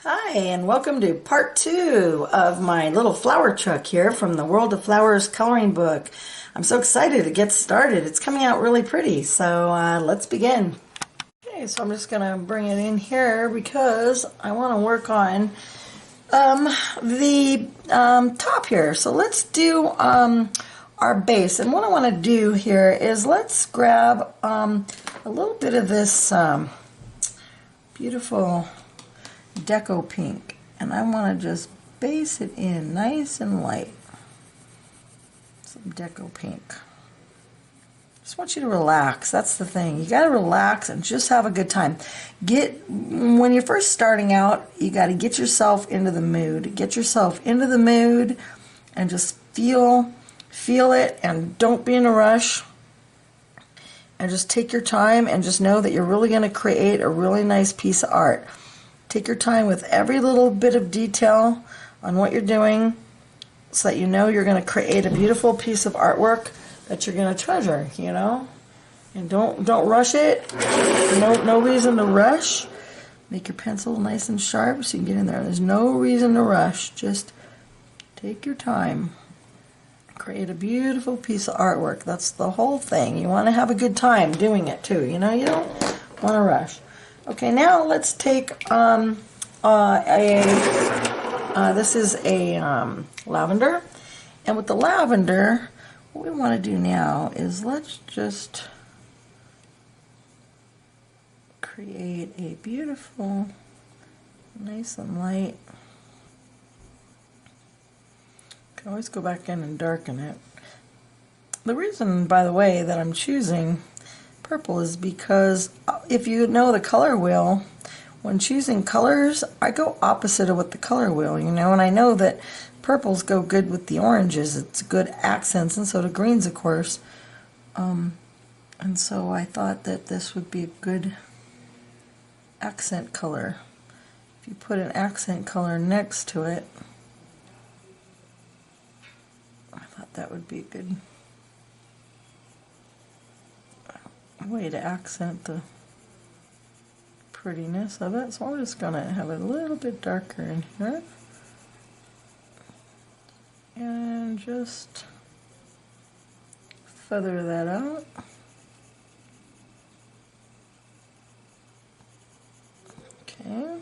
Hi, and welcome to part 2 of my little flower truck here from the World of Flowers coloring book. I'm so excited to get started. It's coming out really pretty, so let's begin. Okay, so I'm just going to bring it in here because I want to work on the top here. So let's do our base. And what I want to do here is let's grab a little bit of this beautiful Deco Pink, and I want to just base it in nice and light. Some Deco Pink. Just want you to relax. That's the thing. You got to relax and just have a good time. When you're first starting out, you got to get yourself into the mood. Get yourself into the mood and just feel it, and don't be in a rush. And just take your time and just know that you're really going to create a really nice piece of art. Take your time with every little bit of detail on what you're doing so that you know you're going to create a beautiful piece of artwork that you're going to treasure, you know? And don't rush it. No reason to rush. Make your pencil nice and sharp so you can get in there. There's no reason to rush. Just take your time. Create a beautiful piece of artwork. That's the whole thing. You want to have a good time doing it too, you know? You don't want to rush. Okay, now let's take this is a lavender, and with the lavender, what we want to do now is let's just create a beautiful, nice and light. You can always go back in and darken it. The reason, by the way, that I'm choosing purple is because if you know the color wheel, when choosing colors, I go opposite of what the color wheel, you know, and I know that purples go good with the oranges. It's good accents, and so do greens, of course. And so I thought that this would be a good accent color. If you put an accent color next to it, I thought that would be a good way to accent the prettiness of it. So I'm just going to have it a little bit darker in here and just feather that out. Okay.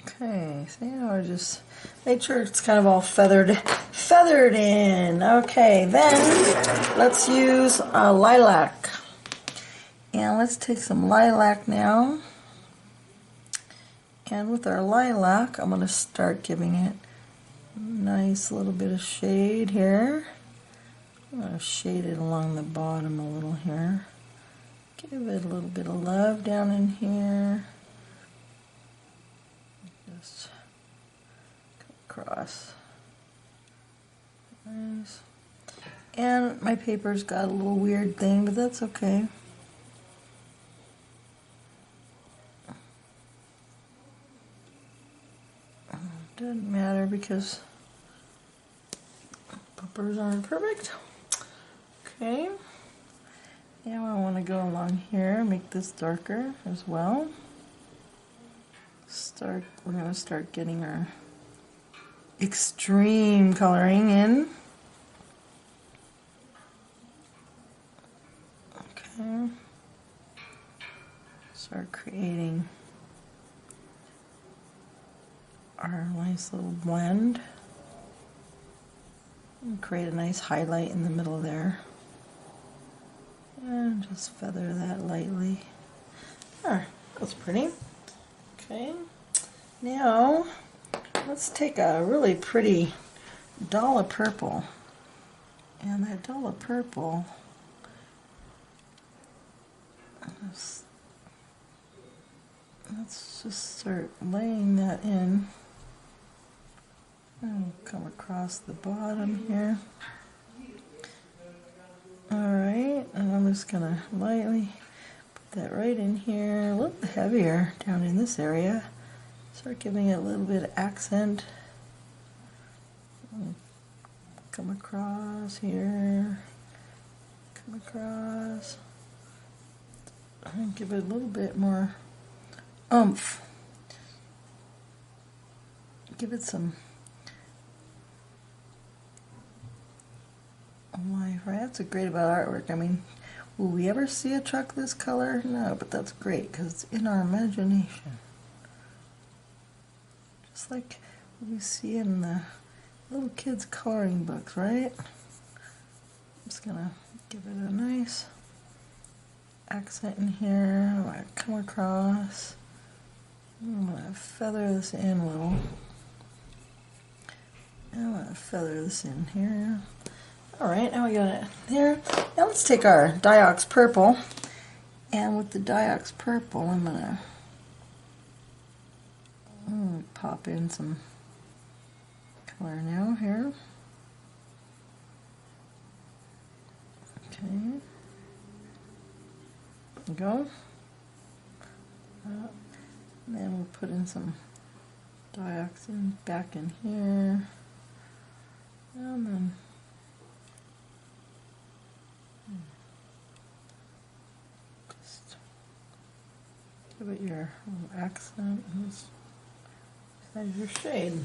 Okay, see how I just made sure it's kind of all feathered in. Okay, then let's use lilac. And let's take some lilac now. And with our lilac, I'm going to start giving it a nice little bit of shade here. I'm going to shade it along the bottom a little here. Give it a little bit of love down in here. Just come across. Nice. And my paper's got a little weird thing, but that's okay. Doesn't matter because bumpers aren't perfect. Okay. Now I want to go along here, make this darker as well. We're going to start getting our extreme coloring in. Okay. Start creating our nice little blend. And create a nice highlight in the middle there. And just feather that lightly. There, that's pretty. Okay. Now, let's take a really pretty doll of purple. And that doll of purple, let's just start laying that in. And come across the bottom here. Alright, and I'm just going to lightly put that right in here, a little heavier down in this area. Start giving it a little bit of accent. Come across here, come across and give it a little bit more oomph. Give it some life, right? That's what's great about artwork. I mean, will we ever see a truck this color? No, but that's great because it's in our imagination. Just like we see in the little kids' coloring books, right? I'm just gonna give it a nice accent in here. I'm gonna come across. I'm gonna feather this in a little. I'm gonna feather this in here. Alright, now we got it there. Now let's take our Diox purple, and with the Diox purple I'm gonna pop in some color now here. Okay. There we go. And then we'll put in some Dioxin back in here. And then just give it your little accent and your shade.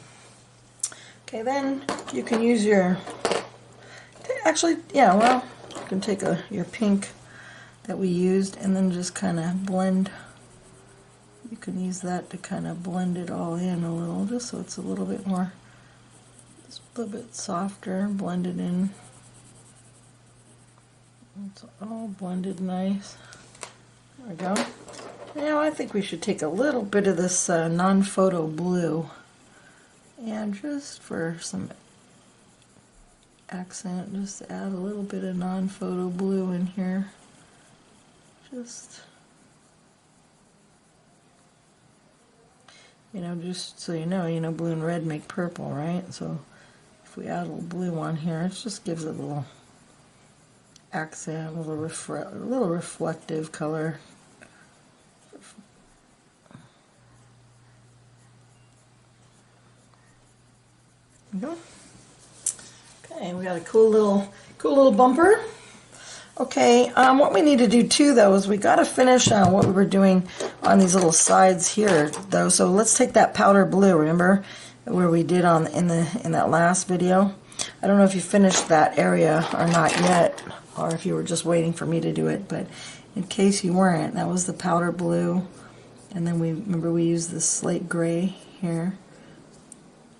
Okay, then you can use your, actually, yeah, well, you can take your pink that we used and then just kind of blend. You can use that to kind of blend it all in a little, just so it's a little bit more, just a little bit softer, blend it in. It's all blended nice. There we go. Now I think we should take a little bit of this non-photo blue, and just for some accent, just add a little bit of non-photo blue in here. Just, you know, just so you know, blue and red make purple, right? So if we add a little blue on here, it just gives it a little accent, a little reflective color. There we go. Okay, we got a cool little bumper. Okay, what we need to do too, though, is we got to finish what we were doing on these little sides here, though. So let's take that powder blue. Remember where we did in that last video? I don't know if you finished that area or not yet, or if you were just waiting for me to do it. But in case you weren't, that was the powder blue, and then we used this slate gray here.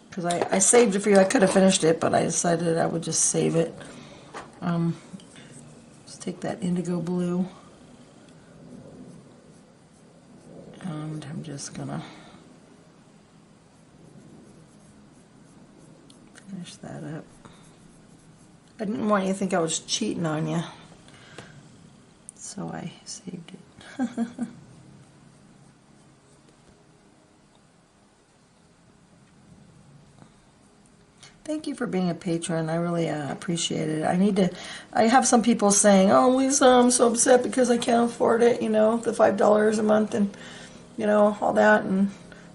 Because I saved it for you. I could have finished it, but I decided I would just save it. Let's take that indigo blue, and I'm just gonna finish that up. I didn't want you to think I was cheating on you, so I saved it. Thank you for being a patron. I really appreciate it. I have some people saying, "Oh, Lisa, I'm so upset because I can't afford it, you know, the $5 a month and, you know, all that, and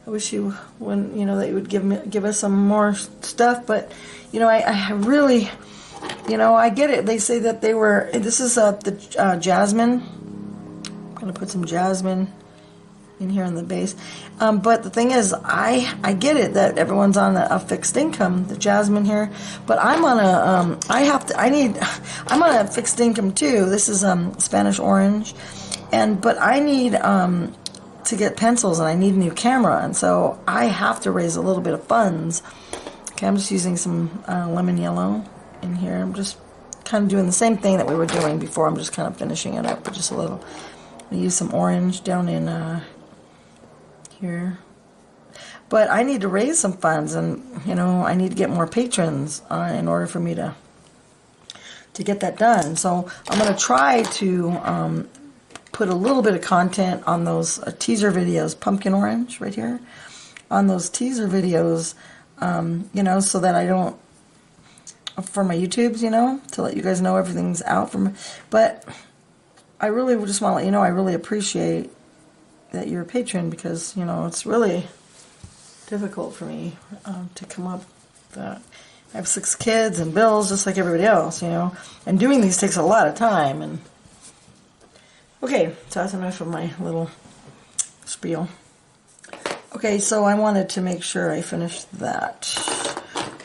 I wish you wouldn't, you know, that you would give us some more stuff." But, you know, I really, you know, I get it. They say that this is the jasmine. I'm going to put some jasmine in here in the base, but the thing is, I get it that everyone's on a fixed income, the jasmine here, but I'm on a I'm on a fixed income too. This is Spanish orange, but I need to get pencils, and I need a new camera, and so I have to raise a little bit of funds. Okay, I'm just using some lemon yellow in here. I'm just kind of doing the same thing that we were doing before. I'm just kind of finishing it up with just a little. I use some orange down in here, but I need to raise some funds, and you know, I need to get more patrons in order for me to get that done. So I'm going to try to put a little bit of content on those teaser videos, pumpkin orange right here, on those teaser videos, you know, so that I don't, for my YouTubes, you know, to let you guys know everything's out from. But I really just want to let you know I really appreciate that you're a patron, because, you know, it's really difficult for me to come up with that. I have 6 kids and bills just like everybody else, you know. And doing these takes a lot of time. And okay, so that's enough of my little spiel. Okay, so I wanted to make sure I finished that.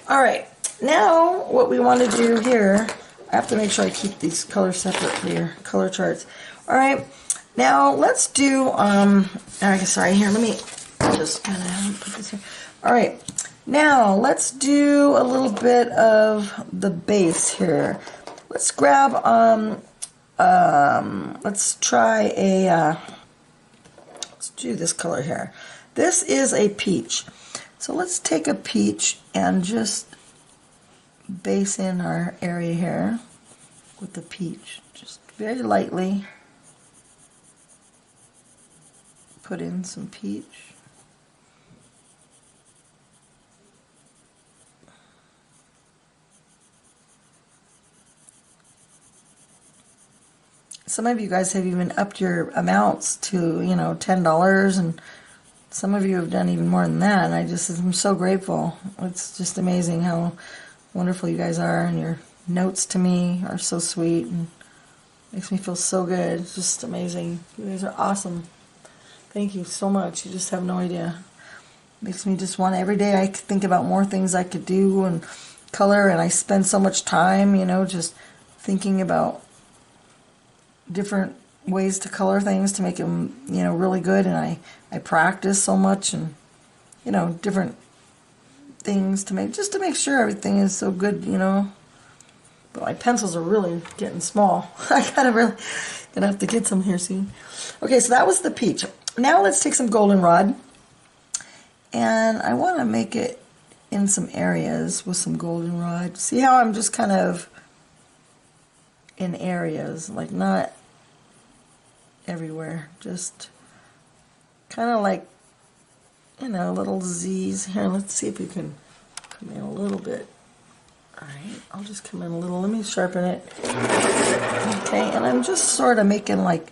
All right, now what we want to do here, I have to make sure I keep these colors separate for your color charts. All right, now let's do, sorry, here, let me just kind of put this here. All right, now let's do a little bit of the base here. Let's grab, let's try a, let's do this color here. This is a peach. So let's take a peach and just base in our area here with the peach. Just very lightly put in some peach. Some of you guys have even upped your amounts to, you know, $10, and some of you have done even more than that, and I'm so grateful. It's just amazing how wonderful you guys are, and your notes to me are so sweet and makes me feel so good. It's just amazing. You guys are awesome. Thank you so much. You just have no idea. Makes me just want, every day I think about more things I could do and color, and I spend so much time, you know, just thinking about different ways to color things to make them, you know, really good. And I practice so much, and, you know, different things to make, just to make sure everything is so good, you know. But my pencils are really getting small. I kind of really gonna have to get some here soon. Okay, so that was the peach. Now let's take some goldenrod, and I want to make it in some areas with some goldenrod. See how I'm just kind of in areas, like not everywhere, just kind of like, you know, little Z's here. Let's see if we can come in a little bit. All right, I'll just come in a little. Let me sharpen it. Okay, and I'm just sort of making, like,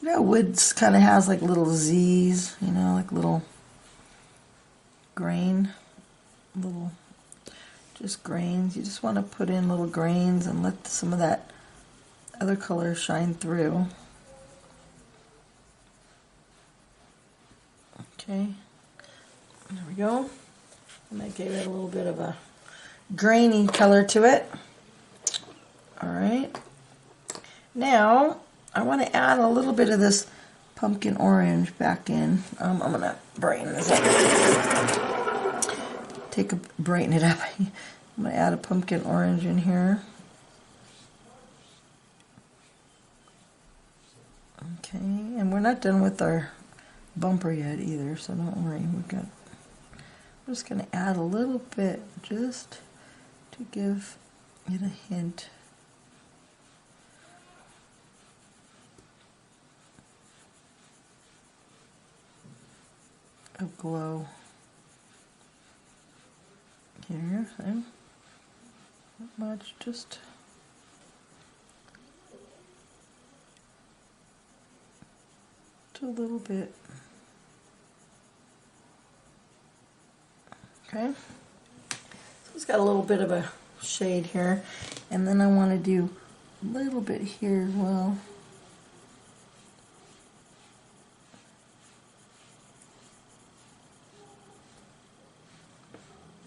you know, woods kind of has like little Z's, you know, like little grain, little just grains. You just want to put in little grains and let some of that other color shine through. Okay, there we go. And that gave it a little bit of a grainy color to it. All right. Now, I want to add a little bit of this pumpkin orange back in. I'm going to brighten this up. Brighten it up. I'm going to add a pumpkin orange in here. Okay, and we're not done with our bumper yet either, so don't worry. I'm just going to add a little bit just to give it a hint of glow. Here, not much, just a little bit. Okay, so it's got a little bit of a shade here, and then I want to do a little bit here as well.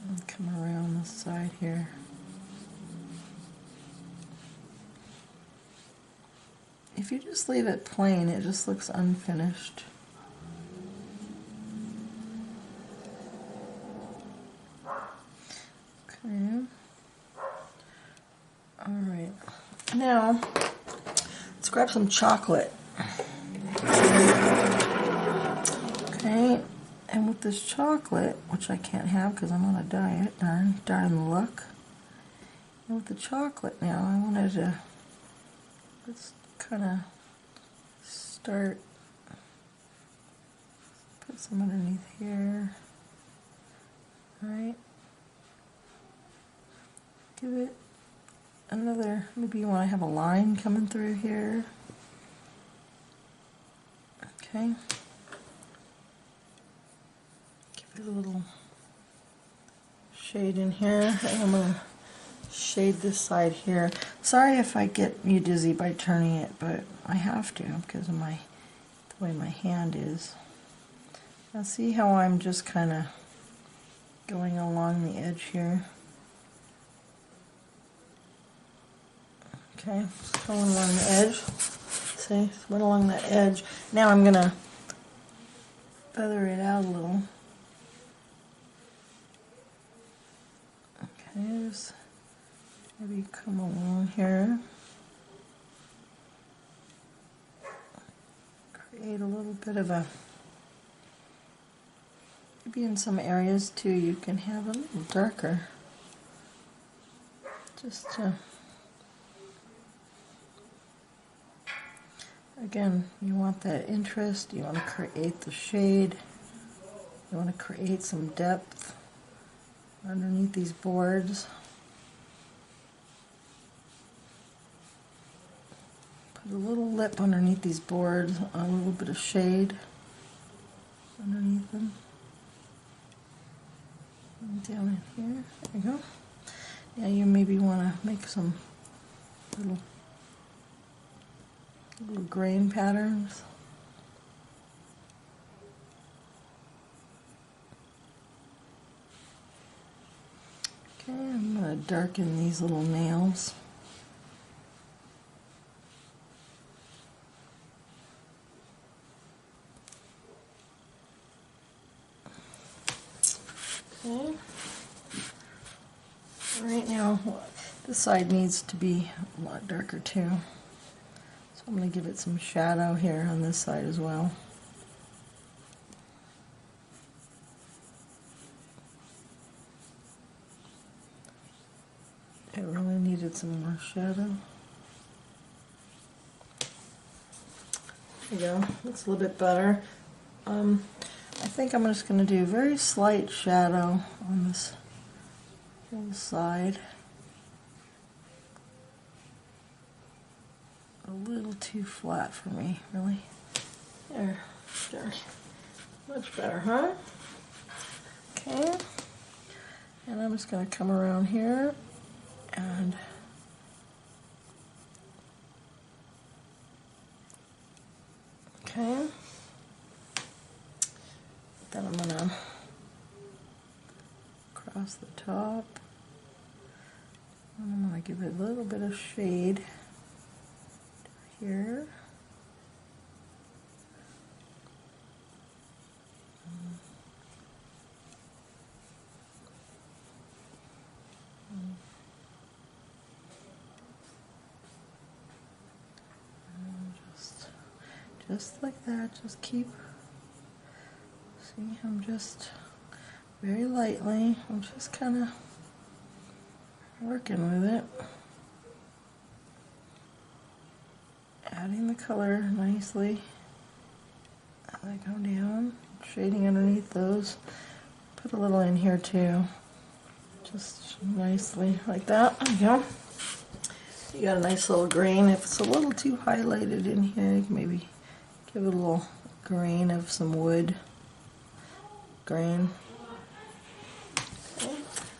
And come around the side here. If you just leave it plain, it just looks unfinished. Okay. All right. Now, let's grab some chocolate. Okay. And with this chocolate, which I can't have because I'm on a diet, darn luck. And with the chocolate now, I wanted to, let's kind of start, put some underneath here. All right. Give it another, maybe you want to have a line coming through here. Okay. Give it a little shade in here. And I'm going to shade this side here. Sorry if I get you dizzy by turning it, but I have to because of the way my hand is. Now see how I'm just kind of going along the edge here. Okay, going along the edge. See, went along that edge. Now I'm going to feather it out a little. Okay, just maybe come along here. Create a little bit of a, maybe in some areas too you can have a little darker. Just to, again, you want that interest, you want to create the shade, you want to create some depth underneath these boards. Put a little lip underneath these boards, a little bit of shade underneath them. And down in here, there you go. Yeah, you maybe want to make some little grain patterns. Okay, I'm going to darken these little nails. Okay. Right now, this side needs to be a lot darker too. So I'm going to give it some shadow here on this side as well. It really needed some more shadow. There you go. Looks a little bit better. I think I'm just going to do a very slight shadow on this whole side. A little too flat for me, really. There. Much better, huh? Okay. And I'm just going to come around here and okay. Then I'm going to cross the top. And I'm going to give it a little bit of shade here. Just like that, just keep, see, I'm just very lightly, I'm just kind of working with it. Adding the color nicely as I go down, shading underneath those. Put a little in here too, just nicely like that. There you go. You got a nice little grain. If it's a little too highlighted in here, you can maybe give it a little grain of some wood grain. Okay,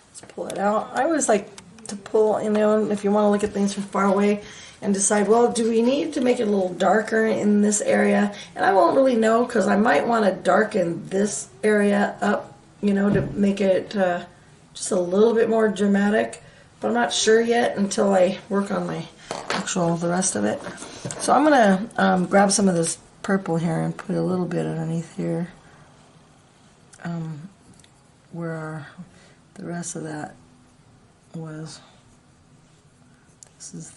let's pull it out. I always like to pull, you know, if you want to look at things from far away and decide, well, do we need to make it a little darker in this area? And I won't really know because I might want to darken this area up, you know, to make it just a little bit more dramatic. But I'm not sure yet until I work on my the rest of it. So I'm going to grab some of this purple here and put a little bit underneath here where the rest of that was. This is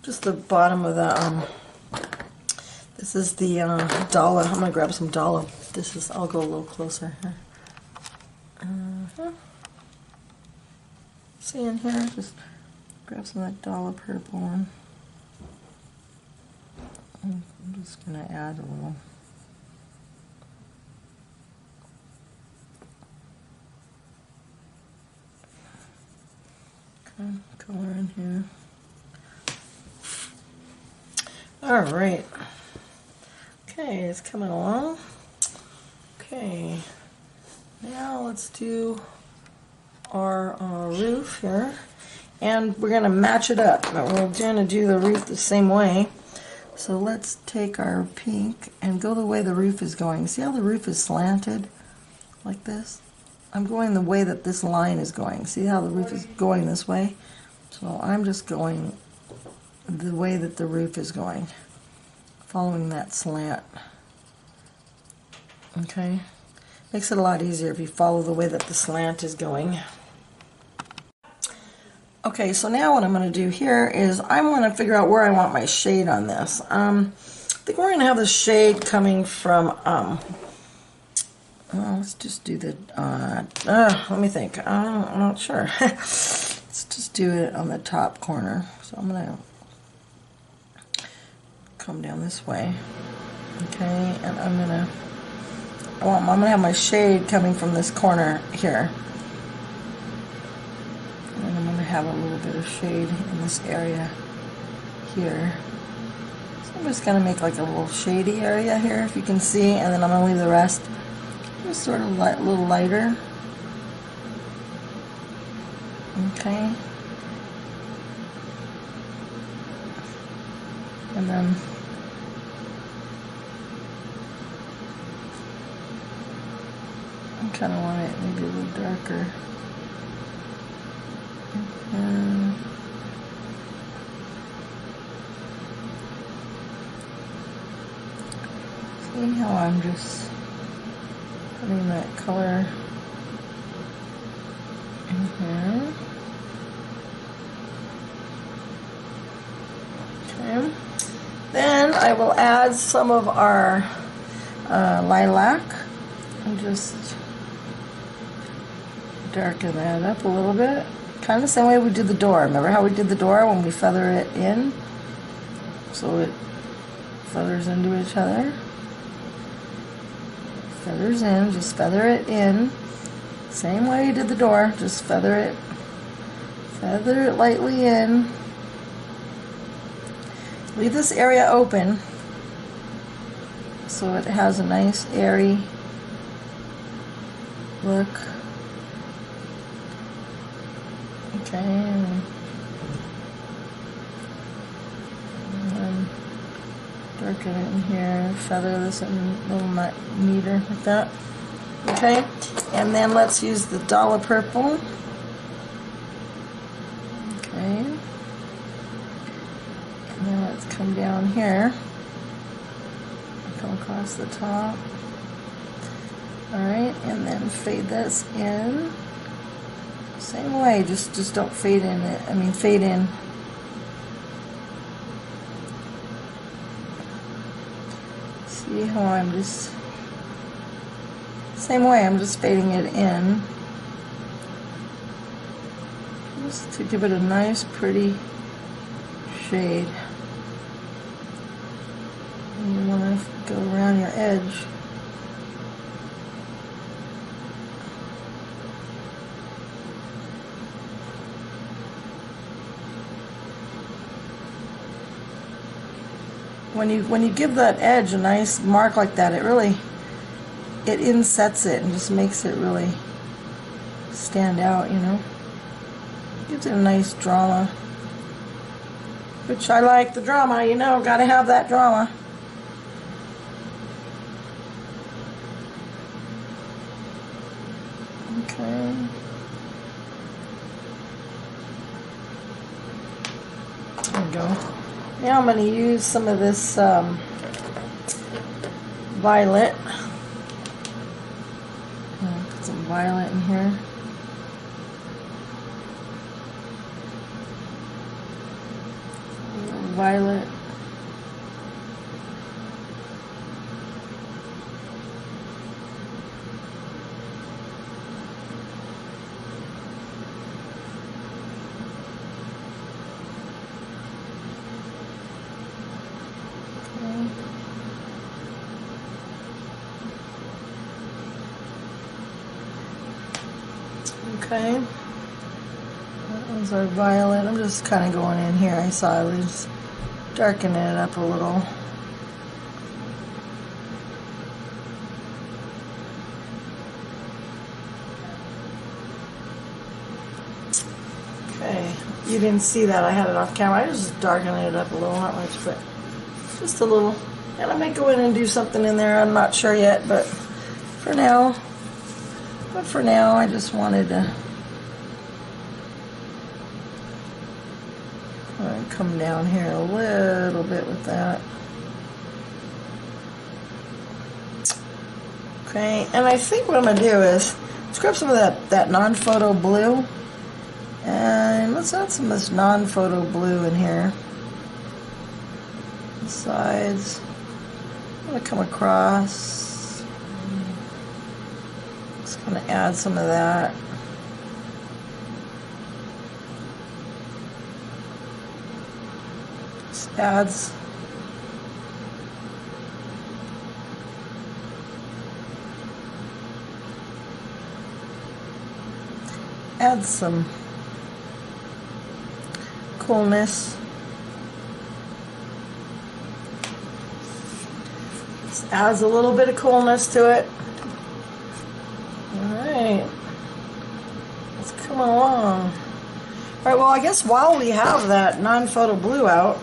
just the bottom of the this is the Dala. I'm gonna grab some Dala. This is, I'll go a little closer here. See in here, just grab some of that Dala purple one. I'm just gonna add a little. Color in here. All right. Okay, it's coming along. Okay, now let's do our roof here, and we're going to match it up. But we're going to do the roof the same way. So let's take our pink and go the way the roof is going. See how the roof is slanted like this? I'm going the way that this line is going. See how the roof is going this way? So I'm just going the way that the roof is going, following that slant. Okay? Makes it a lot easier if you follow the way that the slant is going. Okay, so now what I'm going to do here is I want to figure out where I want my shade on this. I think we're going to have the shade coming from, let's just do the, let me think, I'm not sure. Let's just do it on the top corner. So I'm going to come down this way. Okay, and I'm going to have my shade coming from this corner here. And I'm going to have a little bit of shade in this area here. So I'm just going to make like a little shady area here, if you can see, and then I'm going to leave the rest just sort of a little lighter. Okay. And then I kind of want it maybe a little darker. See how I'm just putting that color in here. Okay. Then I will add some of our lilac and just darken that up a little bit. Kind of the same way we did the door. Remember how we did the door when we feather it in? So it feathers into each other. Feathers in, just feather it in. Same way you did the door, just feather it lightly in. Leave this area open so it has a nice airy look. Okay, and then darken it in here, feather this in a little neater like that. Okay, and then let's use the dollar purple. Okay, and then let's come down here, come across the top. Alright, and then fade this in. Same way, just don't fade in it. Fade in. See how I'm just, same way, I'm just fading it in. Just to give it a nice, pretty shade. And you want to go around your edge. When you give that edge a nice mark like that, it insets it and just makes it really stand out, you know. Gives it a nice drama, which I like the drama, you know, gotta have that drama. Okay. There we go. Now I'm going to use some of this violet. Put some violet in here. Violet. Okay, that was our violet. I'm just kind of going in here. I saw I was darkening it up a little. you didn't see that, I had it off camera. I was just darkening it up a little, not much, but just a little. And I might go in and do something in there. I'm not sure yet, but for now, I just wanted to come down here a little bit with that. Okay, and I think what I'm going to do is scrub some of that non-photo blue, and let's add some of this non-photo blue in here. The sides. I'm going to come across. Just going to add some of that. Just adds. Add some coolness. Just adds a little bit of coolness to it. Alright. Let's come along. Alright, well, I guess while we have that non-photo blue out,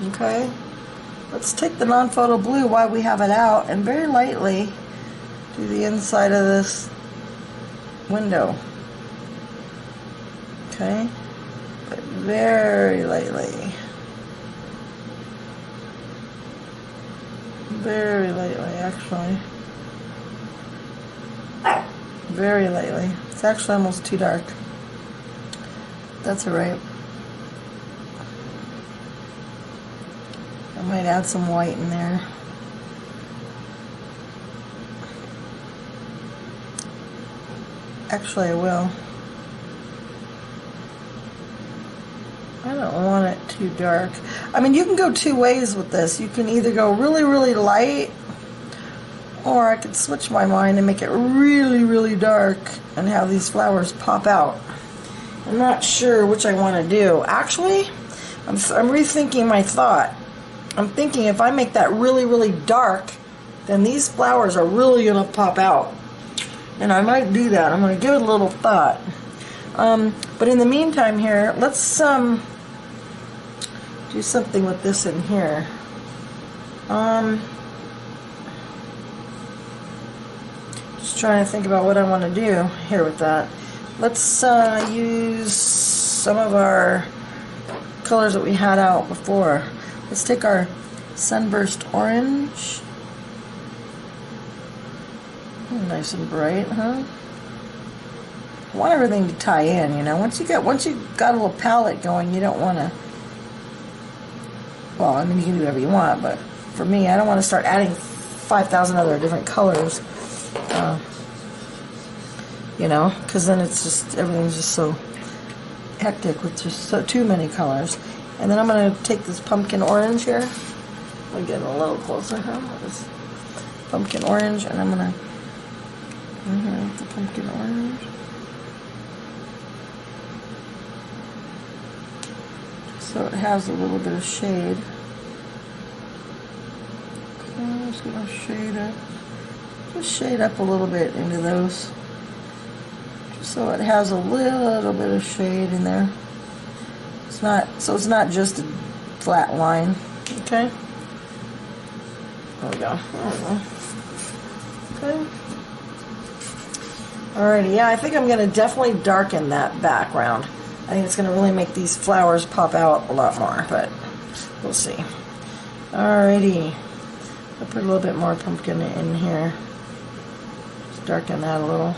okay, let's take the non-photo blue while we have it out and very lightly do the inside of this window. Okay, but very lightly. Very lightly, actually. Very lightly. It's actually almost too dark. That's alright. I might add some white in there. Actually, I will. I don't want it too dark. I mean, you can go two ways with this. You can either go really, really light, or I could switch my mind and make it really, really dark and have these flowers pop out. I'm not sure which I want to do. Actually, I'm rethinking my thought. I'm thinking if I make that really, really dark, then these flowers are really going to pop out. And I might do that. I'm going to give it a little thought. But in the meantime here, let's do something with this in here. Just trying to think about what I want to do here with that. Let's use some of our colors that we had out before. Let's take our Sunburst Orange. Nice and bright, huh? I want everything to tie in, you know. Once you got a little palette going, you don't want to. Well, I mean, you can do whatever you want, but for me, I don't want to start adding 5,000 other different colors. You know, because then it's just everything's just so hectic with just too many colors. And then I'm going to take this pumpkin orange here. I'll get a little closer, huh? This pumpkin orange, and I'm going to. The pumpkin orange. So it has a little bit of shade. Okay, I'm just going to shade up. Just shade up a little bit into those. Just so it has a little bit of shade in there. It's not just a flat line. Okay. There we go. Okay. Alrighty, yeah, I think I'm going to definitely darken that background. I think it's going to really make these flowers pop out a lot more, but we'll see. Alrighty, I'll put a little bit more pumpkin in here. Just darken that a little.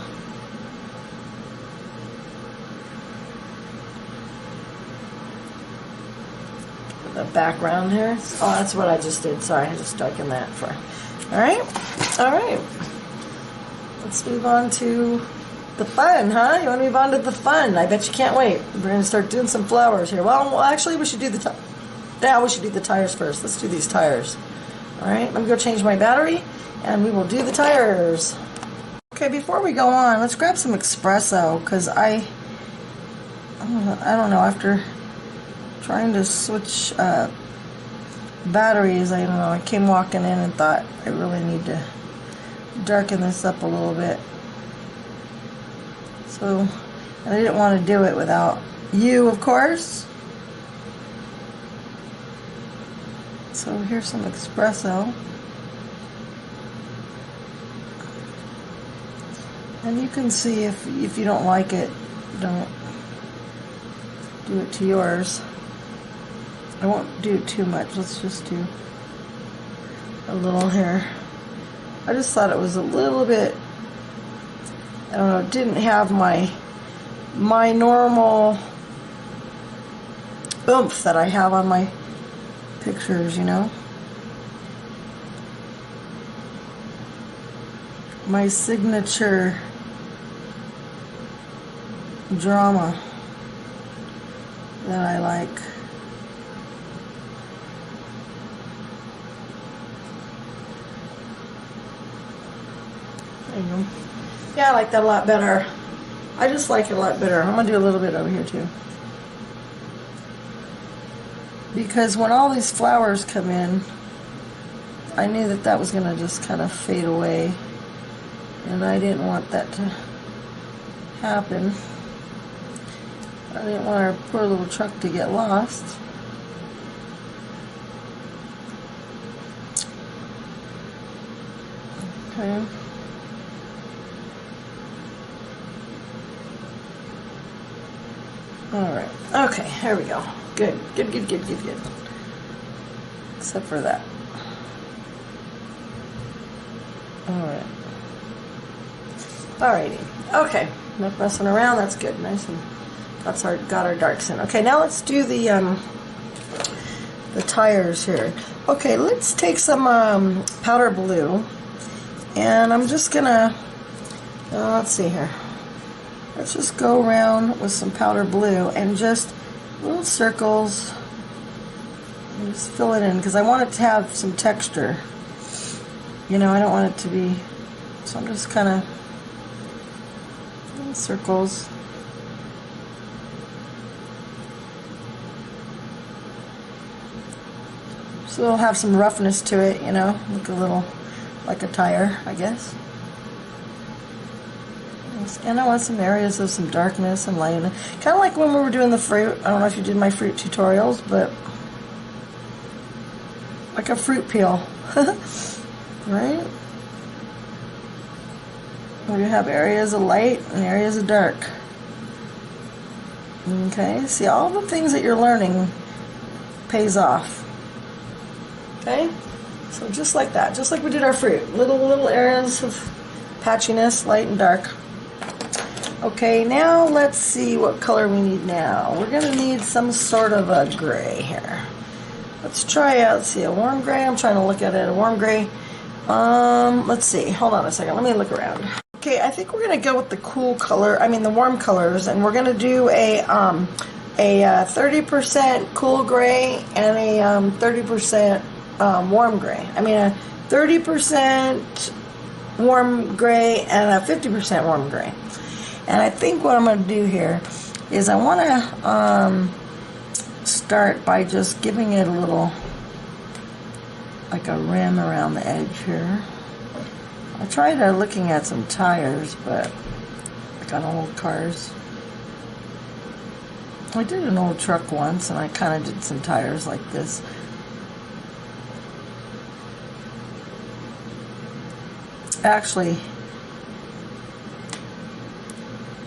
The background here. Oh, that's what I just did. Sorry, I just darkened that for. Alright. Let's move on to the fun, huh? You want to move on to the fun? I bet you can't wait. We're going to start doing some flowers here. Well, actually, we should do the we should do the tires first. Let's do these tires. All right, let me go change my battery, and we will do the tires. Okay, before we go on, let's grab some espresso, because I don't know, after trying to switch batteries, I don't know, I came walking in and thought I really need to darken this up a little bit. So, and I didn't want to do it without you, of course. So here's some espresso. And you can see if you don't like it, don't do it to yours. I won't do too much. Let's just do a little here. I just thought it was a little bit, I don't know, it didn't have my normal oomph that I have on my pictures, you know. My signature drama that I like. There you go. Yeah, I like that a lot better. I just like it a lot better. I'm going to do a little bit over here too. Because when all these flowers come in, I knew that that was going to just kind of fade away. And I didn't want that to happen. I didn't want our poor little truck to get lost. Okay. Alright. Okay, here we go. Good. Good. Except for that. Alright. Alrighty. Okay. Not messing around. That's good. Nice and got our darks in. Okay, now let's do the tires here. Okay, let's take some powder blue, and I'm just gonna let's see here. Let's just go around with some powder blue and just little circles. And just fill it in because I want it to have some texture. You know, I don't want it to be. So I'm just kind of little circles. So it'll have some roughness to it, you know, look a little like a tire, I guess. And I want some areas of some darkness and light. Kind of like when we were doing the fruit. I don't know if you did my fruit tutorials, but like a fruit peel, right? Where you have areas of light and areas of dark. Okay, see, all the things that you're learning pays off. Okay, so just like that, just like we did our fruit, little areas of patchiness, light and dark. Okay, now let's see what color we need now. We're gonna need some sort of a gray here. Let's try out, see, a warm gray. I'm trying to look at it, a warm gray. Let's see, hold on a second, let me look around. Okay, I think we're gonna go with the cool color, the warm colors, and we're gonna do a 30% cool gray and a 30% warm gray. A 30% warm gray and a 50% warm gray. And I think what I'm going to do here is I want to start by just giving it a little, like a rim around the edge here. I tried looking at some tires, but like on old cars. I did an old truck once, and I kind of did some tires like this. Actually,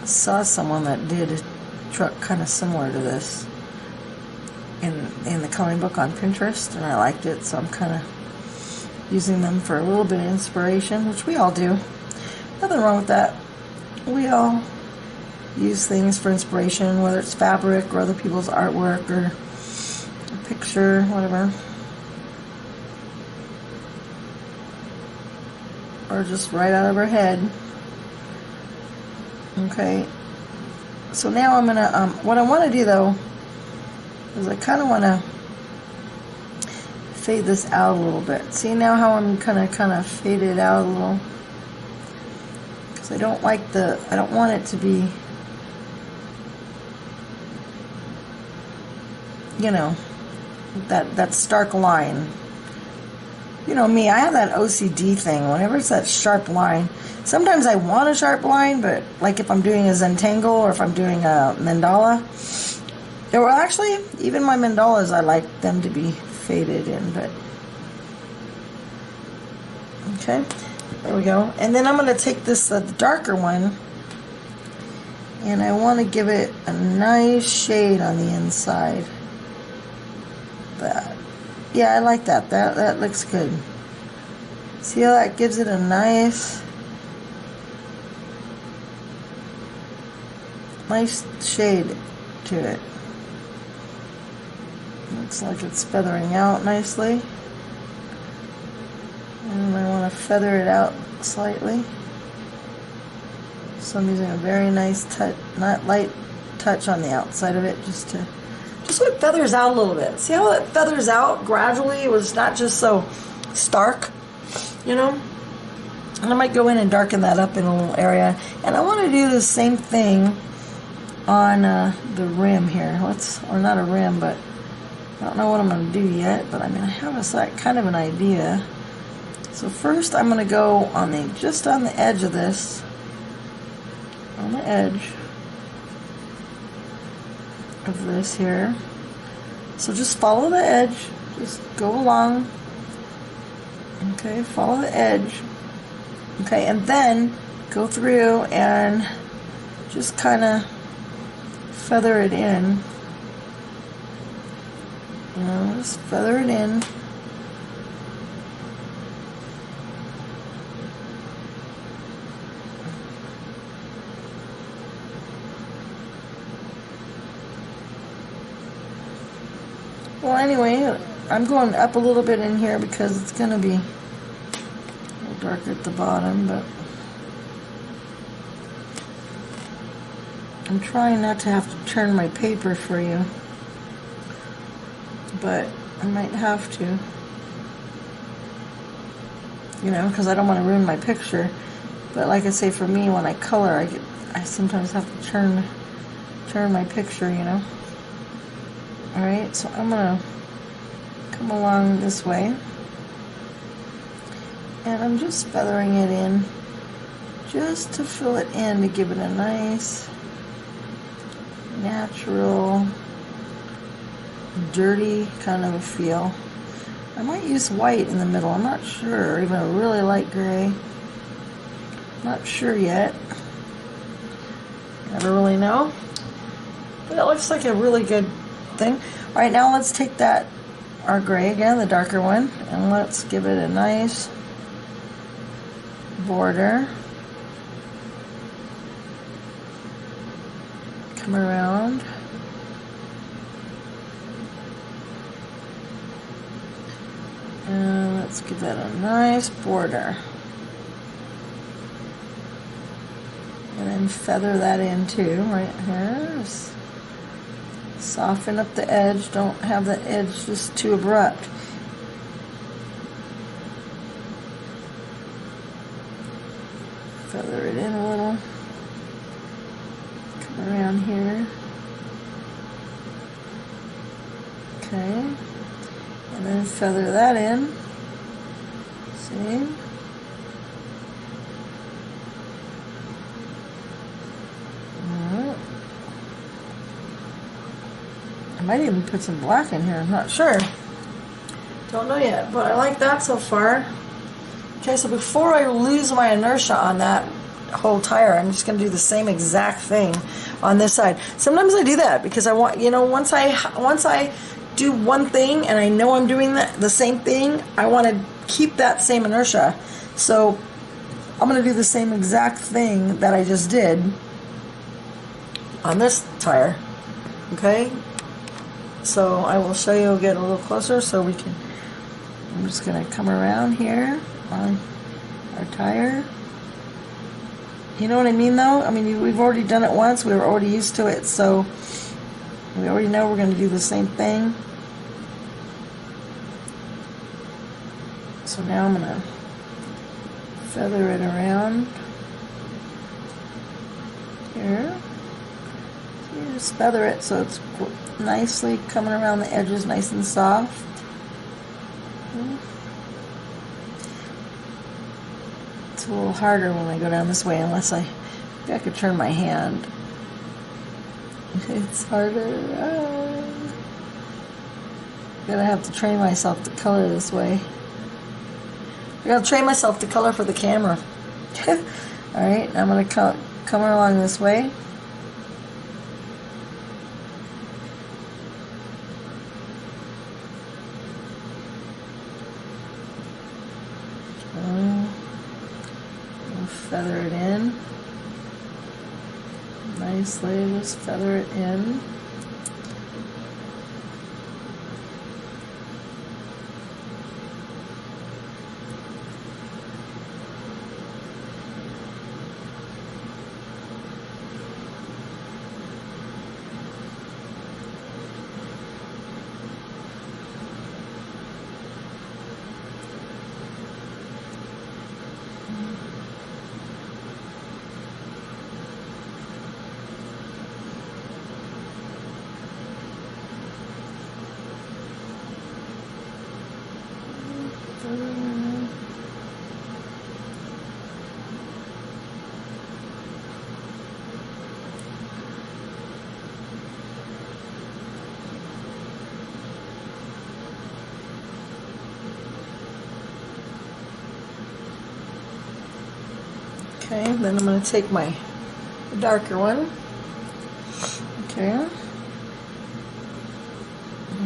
saw someone that did a truck kind of similar to this in the coloring book on Pinterest, and I liked it, so I'm kind of using them for a little bit of inspiration, which we all do. Nothing wrong with that. We all use things for inspiration, whether it's fabric or other people's artwork or a picture, whatever. Or just right out of our head. Okay, so now I'm gonna, what I want to do though, is I kind of want to fade this out a little bit. See now how I'm kind of fade it out a little? Because I don't like I don't want it to be, you know, that stark line. You know me, I have that OCD thing. Whenever it's that sharp line, sometimes I want a sharp line, but like if I'm doing a Zentangle or if I'm doing a mandala, There were actually, even my mandalas, I like them to be faded in, but okay, there we go. And then I'm going to take this darker one, and I want to give it a nice shade on the inside. That, yeah, I like that. That looks good. See how that gives it a nice shade to it. Looks like it's feathering out nicely. And I want to feather it out slightly. So I'm using a very nice touch, not light touch on the outside of it, just so it feathers out a little bit. See how it feathers out gradually? It was not just so stark, you know? And I might go in and darken that up in a little area. And I want to do the same thing on the rim here. Or not a rim, but I don't know what I'm going to do yet, but I mean, I have a kind of an idea. So first I'm going to go on just on the edge of this, on the edge of this here. So just follow the edge, just go along, okay, follow the edge, okay, and then go through and just kind of feather it in. You know, just feather it in. Well, anyway, I'm going up a little bit in here because it's going to be a little darker at the bottom, but I'm trying not to have to turn my paper for you, but I might have to, you know, because I don't want to ruin my picture. But like I say, for me, when I color, I sometimes have to turn my picture, you know. Alright, so I'm going to come along this way, and I'm just feathering it in just to fill it in, to give it a nice natural dirty kind of a feel. I might use white in the middle, I'm not sure, or even a really light gray. Not sure yet. Never really know. But it looks like a really good thing. Alright, now let's take our gray again, the darker one, and let's give it a nice border. Come around. And let's give that a nice border. And then feather that in too, right here. Just soften up the edge. Don't have the edge just too abrupt. Feather it in a little. Come around here. Okay. And then feather that in. See? I might even put some black in here, I'm not sure. Don't know yet, but I like that so far. Okay, so before I lose my inertia on that whole tire, I'm just going to do the same exact thing on this side. Sometimes I do that because I want, you know, once I do one thing and I know I'm doing the same thing, I want to keep that same inertia. So I'm going to do the same exact thing that I just did on this tire. Okay? So I will show you, get a little closer so we can, I'm just going to come around here on our tire. You know what I mean though? I mean, we've already done it once, we were already used to it, so we already know we're going to do the same thing. So now I'm going to feather it around here. So you just feather it so it's nicely coming around the edges, nice and soft. It's a little harder when I go down this way, unless maybe I could turn my hand. It's harder. I'm gonna have to train myself to color this way. I gotta train myself to color for the camera. Alright, I'm gonna come along this way. Feather it in nicely, just feather it in. Okay, then I'm going to take my darker one. Okay.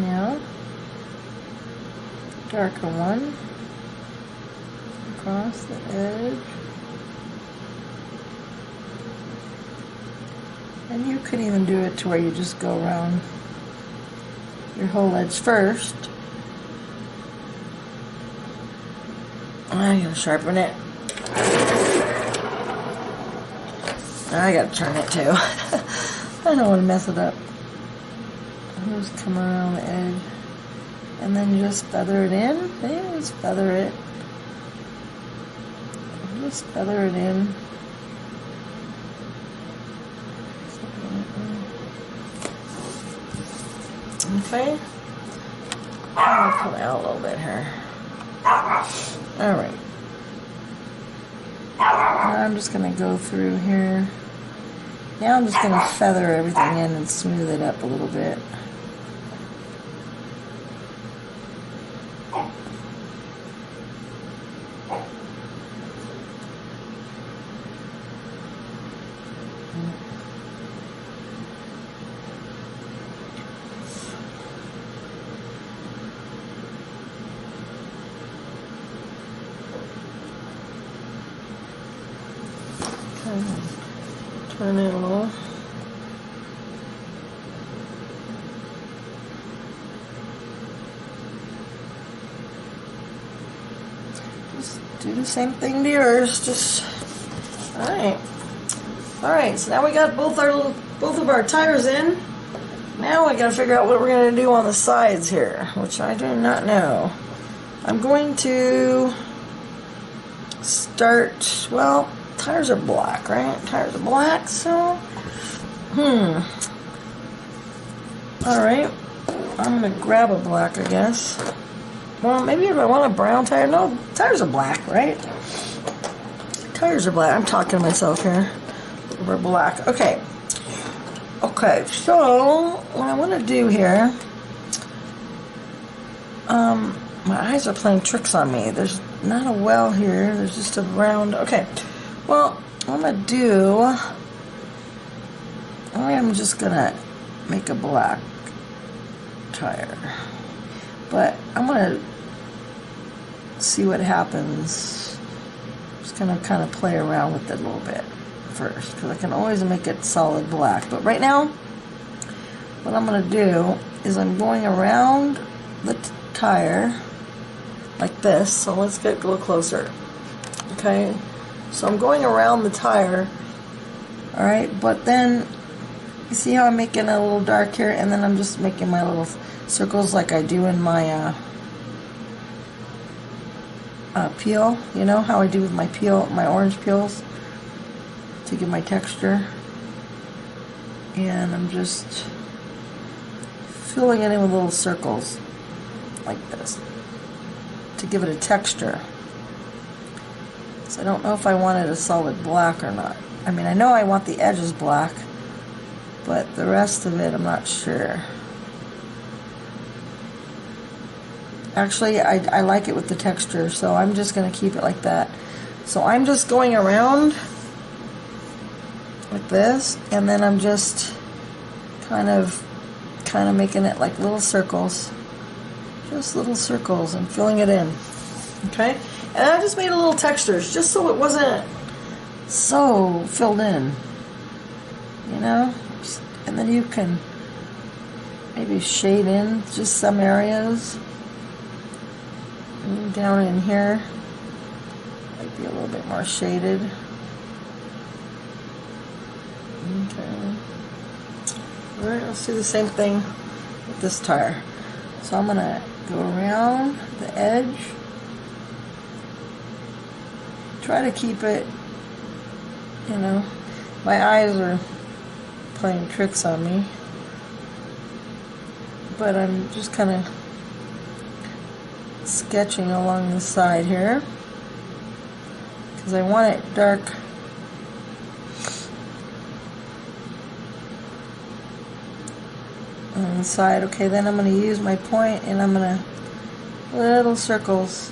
Now, darker one across the edge. And you could even do it to where you just go around your whole edge first. I'm going to sharpen it. I gotta turn it too. I don't want to mess it up. Just come around the edge. And then you just feather it in. Yeah, just feather it. Just feather it in. Okay. I'm gonna come out a little bit here. Alright. Now I'm just going to go through here. Now I'm just going to feather everything in and smooth it up a little bit. Turn it a little. Just do the same thing to yours. Just all right. So now we got both of our tires in. Now we got to figure out what we're going to do on the sides here, which I do not know. I'm going to start. Well, tires are black, right? Tires are black, so alright. I'm gonna grab a black, I guess. Well, maybe if I want a brown tire. No, tires are black, right? Tires are black. I'm talking to myself here. We're black. Okay. Okay, so what I want to do here, my eyes are playing tricks on me. There's not a well here. There's just a round. Okay. Well, what I'm going to do, I'm just going to make a black tire. But I'm going to see what happens. Just going to kind of play around with it a little bit first, because I can always make it solid black. But right now, what I'm going to do is I'm going around the tire like this. So let's get a little closer. Okay. So I'm going around the tire, alright, but then, you see how I'm making a little dark here, and then I'm just making my little circles like I do in my peel, you know, how I do with my peel, my orange peels, to give my texture. And I'm just filling it in with little circles, like this, to give it a texture. So I don't know if I wanted a solid black or not. I mean, I know I want the edges black, but the rest of it, I'm not sure. Actually, I like it with the texture, so I'm just going to keep it like that. So I'm just going around like this, and then I'm just kind of making it like little circles, just little circles, and filling it in. Okay, and I just made a little textures just so it wasn't so filled in, you know. And then you can maybe shade in just some areas. And down in here might be a little bit more shaded. Okay. Alright, let's do the same thing with this tire. So I'm gonna go around the edge. Try to keep it, you know, my eyes are playing tricks on me, but I'm just kind of sketching along the side here because I want it dark. On the side. Okay, then I'm going to use my point and I'm going to little circles,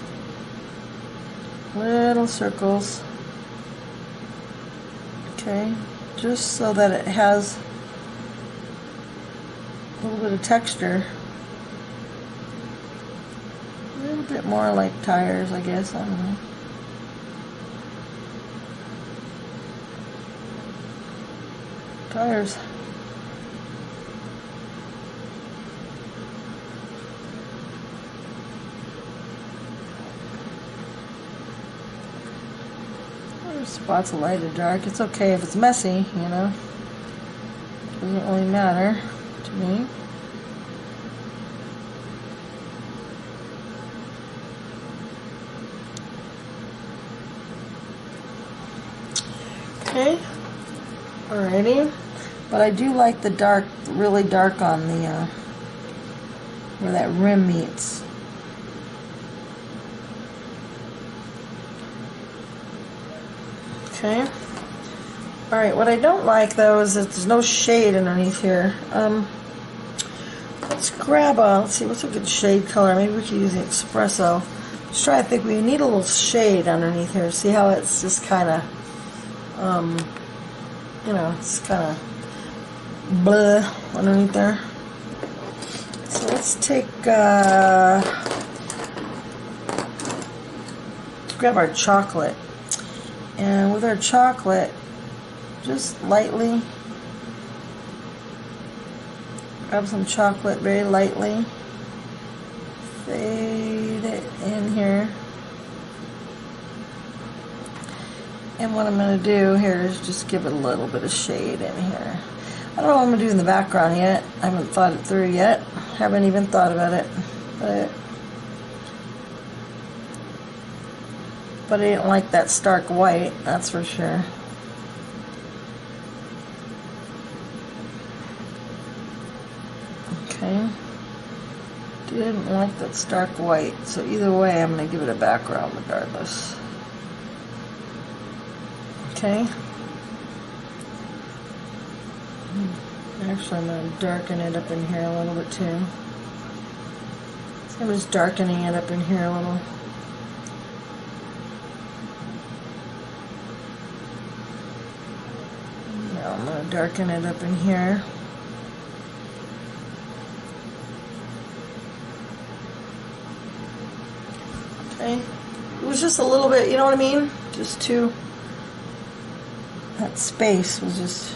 okay, just so that it has a little bit of texture, a little bit more like tires, I guess. I don't know. Tires. Spots of light or dark. It's okay if it's messy, you know. Doesn't really matter to me. Okay. Alrighty. But I do like the dark, really dark on the where that rim meets. Okay. Alright, what I don't like though is that there's no shade underneath here. Let's grab let's see, what's a good shade color? Maybe we could use the espresso. Let's try to think. We need a little shade underneath here. See how it's just kind of, you know, it's kind of blah underneath there. So let's take, let's grab our chocolate. And with our chocolate, just lightly, grab some chocolate very lightly, fade it in here. And what I'm going to do here is just give it a little bit of shade in here. I don't know what I'm going to do in the background yet. I haven't thought it through yet. Haven't even thought about it. But I didn't like that stark white, that's for sure. Okay. Didn't like that stark white, so either way I'm going to give it a background regardless. Okay. Actually, I'm going to darken it up in here a little bit too. I'm just darkening it up in here a little. Now I'm going to darken it up in here. Okay. It was just a little bit, you know what I mean? Just too, that space was just...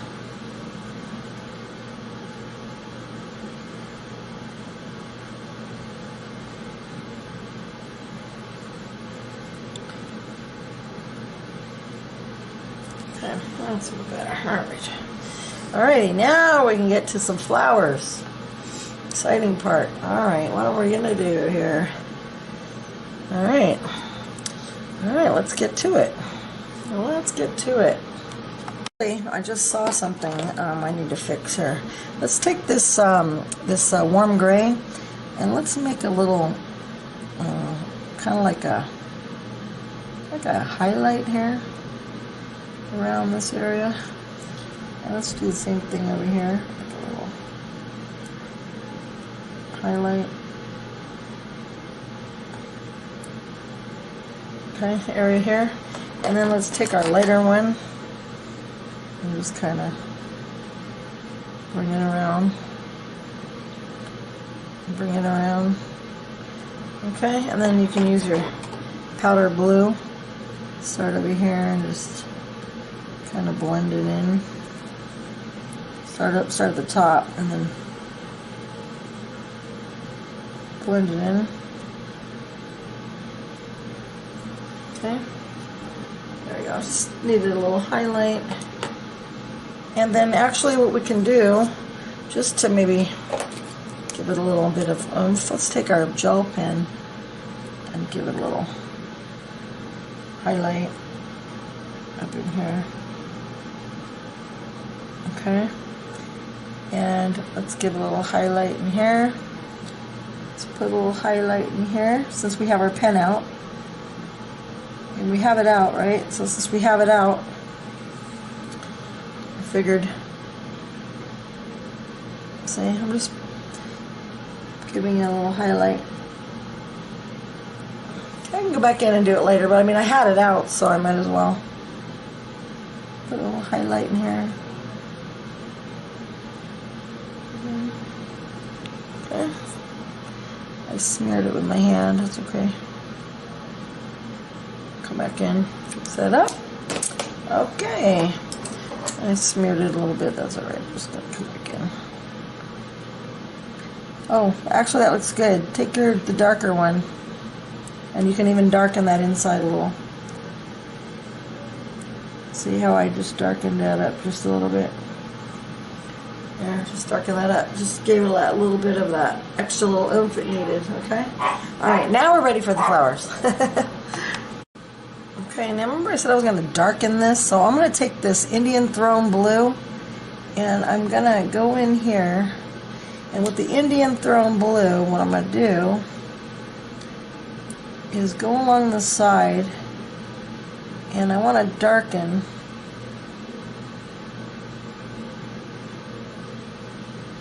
Okay, that's a little better. Alright. Alrighty, now we can get to some flowers. Exciting part. Alright, what are we going to do here? Alright. Alright, let's get to it. Let's get to it. I just saw something I need to fix here. Let's take this this warm gray and let's make a little kind of like a highlight here around this area. And let's do the same thing over here. Like a little highlight. Okay, area here. And then let's take our lighter one and just kind of bring it around. Bring it around. Okay, and then you can use your powder blue. Start over here and just kind of blend it in. Start at the top and then blend it in. Okay, there we go. Just needed a little highlight. And then actually what we can do, just to maybe give it a little bit of oomph, let's take our gel pen and give it a little highlight up in here. Okay, and let's give a little highlight in here. Let's put a little highlight in here since we have our pen out. And we have it out, right? So since we have it out, I figured, see, I'm just giving it a little highlight. I can go back in and do it later, but I mean, I had it out, so I might as well put a little highlight in here. Okay. I smeared it with my hand, that's okay. Come back in, fix that up. Okay. I smeared it a little bit, that's alright. Just gonna come back in. Oh, actually that looks good. Take the darker one. And you can even darken that inside a little. See how I just darkened that up just a little bit? Yeah, just darken that up. Just gave it a little bit of that extra little oomph it needed, okay? Alright, now we're ready for the flowers. Okay, now remember I said I was going to darken this, so I'm going to take this Indian Throne Blue and I'm going to go in here, and with the Indian Throne Blue, what I'm going to do is go along the side and I want to darken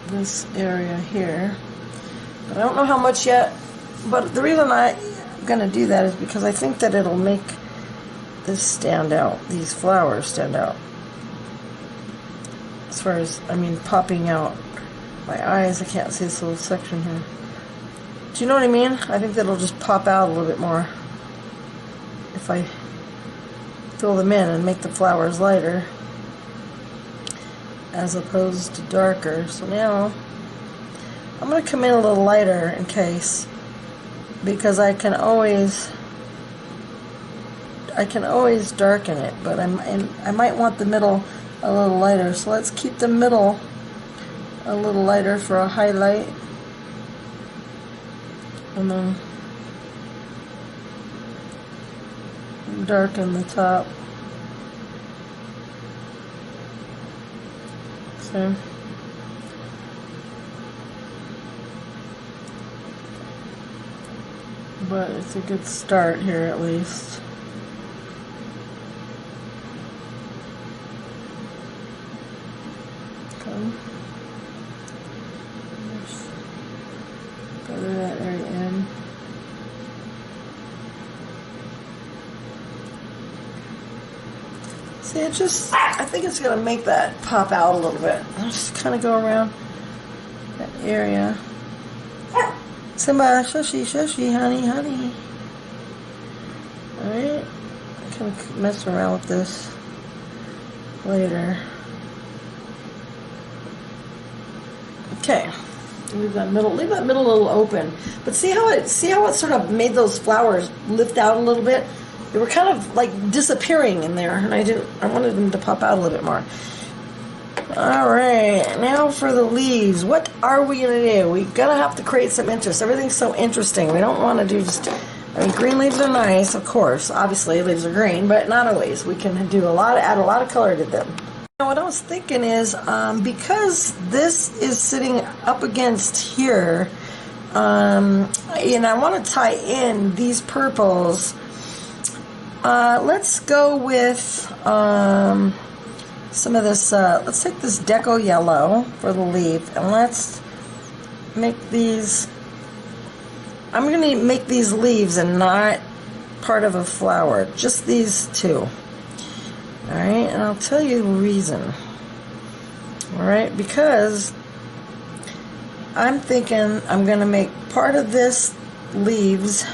this area here. But I don't know how much yet, but the reason I'm going to do that is because I think that it'll make this stand out, these flowers stand out. As far as, I mean, popping out. My eyes, I can't see this little section here. Do you know what I mean? I think that'll just pop out a little bit more if I fill them in and make the flowers lighter as opposed to darker. So now I'm going to come in a little lighter in case, because I can always darken it, but I might want the middle a little lighter. So let's keep the middle a little lighter for a highlight, and then darken the top. So but it's a good start here at least. Okay. Just feather that area in. See, it just, I think it's going to make that pop out a little bit. I'll just kind of go around that area. Simba, shushi, shushi, honey, honey. Alright. I'm kind of messing around with this later. Okay. Leave that middle a little open. But see how it sort of made those flowers lift out a little bit? They were kind of like disappearing in there, and I wanted them to pop out a little bit more. Alright, now for the leaves. What are we going to do? We're going to have to create some interest. Everything's so interesting. We don't want to do just, I mean, green leaves are nice, of course. Obviously, leaves are green, but not always. We can do add a lot of color to them. Now, what I was thinking is, because this is sitting up against here, and I want to tie in these purples, let's go with some of this, let's take this Deco Yellow for the leaf, and let's make these, I'm going to make these leaves and not part of a flower, just these two. Alright, and I'll tell you the reason. Alright, because I'm thinking I'm going to make part of this leaves,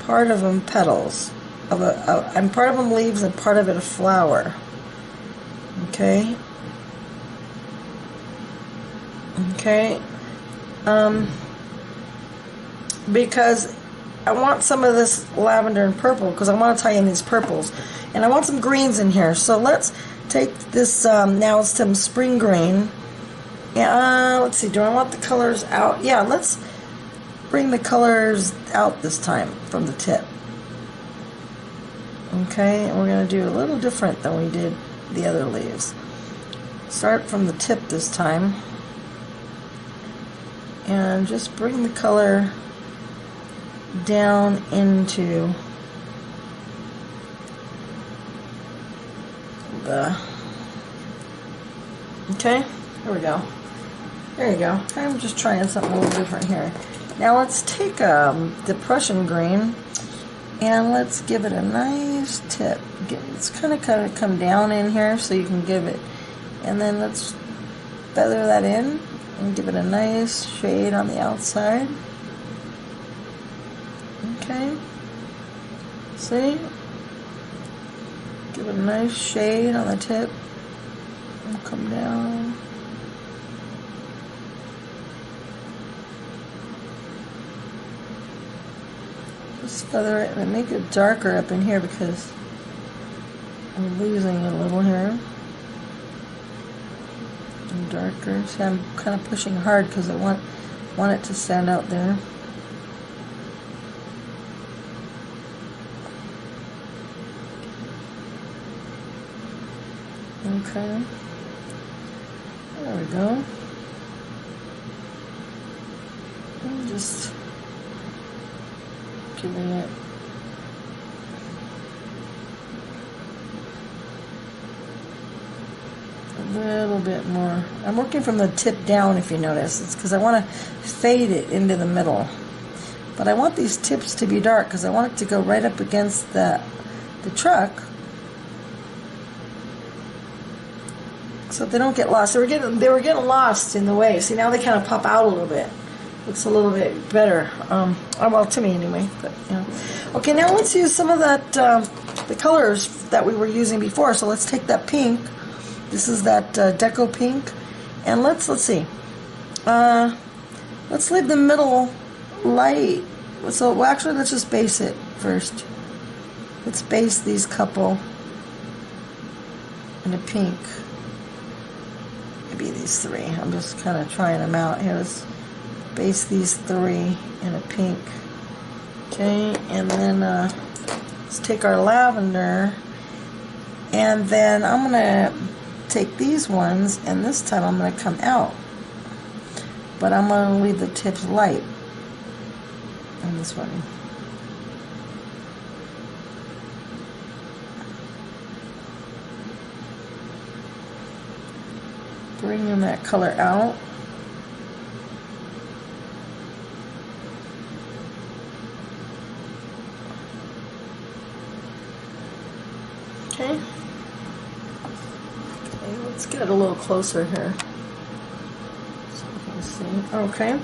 part of them petals. And part of them leaves and part of it a flower. Okay? Okay? Because I want some of this lavender and purple, because I want to tie in these purples. And I want some greens in here. So let's take this, now it's some spring green. Yeah, let's see, do I want the colors out? Yeah, let's bring the colors out this time from the tip. Okay, and we're going to do a little different than we did the other leaves. Start from the tip this time. And just bring the color down into the... Okay, here we go. There you go. I'm just trying something a little different here. Now let's take the Prussian green and let's give it a nice tip. It's kind of come down in here so you can give it, and then let's feather that in and give it a nice shade on the outside. Okay, see? Give it a nice shade on the tip and come down. Just feather it and make it darker up in here because I'm losing it a little here. And darker. See, I'm kind of pushing hard because I want it to stand out there. Okay. There we go. I'm just giving it a little bit more. I'm working from the tip down, if you notice. It's because I want to fade it into the middle. But I want these tips to be dark because I want it to go right up against the truck so they don't get lost. They were getting lost in the way. See, now they kind of pop out a little bit. Looks a little bit better. Well, to me anyway. But you know. Okay, now let's use some of that the colors that we were using before. So let's take that pink. This is that Deco pink, and let's see. Let's leave the middle light. So well, actually, let's just base it first. Let's base these couple in a pink. Maybe these three. I'm just kind of trying them out here. Let's base these three in a pink. Okay, and then let's take our lavender, and then I'm gonna take these ones, and this time I'm gonna come out, but I'm gonna leave the tips light on this one. Bringing that color out. Okay. Let's get it a little closer here. So you can see. Okay.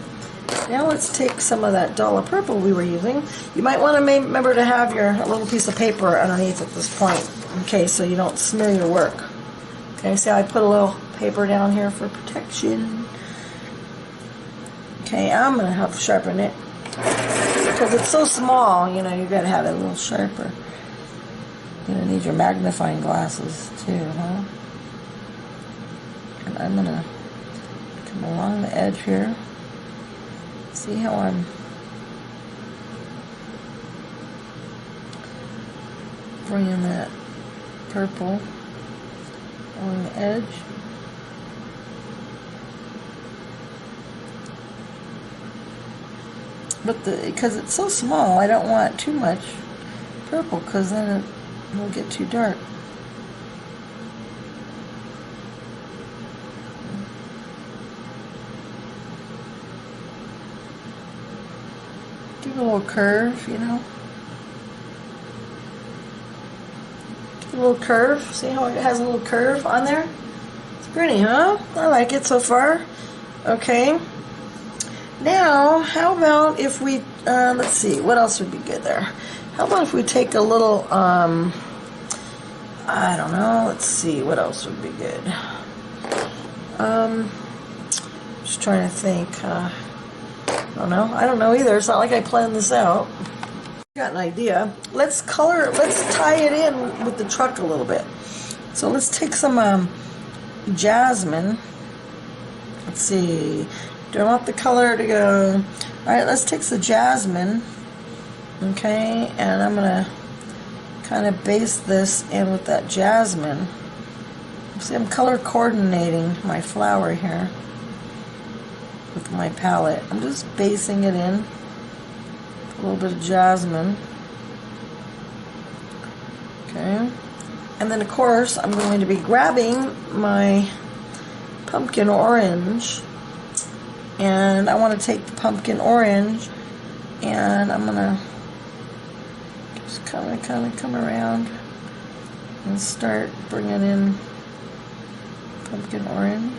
Now let's take some of that dollar purple we were using. You might want to remember to have a little piece of paper underneath at this point, okay, so you don't smear your work. Okay, see how I put a little paper down here for protection. Okay, I'm gonna have to sharpen it because it's so small. You know, you gotta have it a little sharper. You're gonna need your magnifying glasses too, huh? And I'm gonna come along the edge here. See how I'm bringing that purple along the edge. But because it's so small, I don't want too much purple because then it will get too dark. Give it a little curve, you know. A little curve. See how it has a little curve on there? It's pretty, huh? I like it so far. Okay. Now, how about if we, let's see, what else would be good there? How about if we take a little, I don't know, let's see, what else would be good? Just trying to think. I don't know either. It's not like I planned this out. Got an idea. Let's tie it in with the truck a little bit. So let's take some jasmine. Let's see. Don't want the color to go. Alright, let's take the jasmine. Okay, and I'm gonna kind of base this in with that jasmine. See, I'm color coordinating my flower here with my palette. I'm just basing it in. A little bit of jasmine. Okay. And then of course I'm going to be grabbing my pumpkin orange, and I want to take the pumpkin orange and I'm gonna just kind of come around and start bringing in pumpkin orange.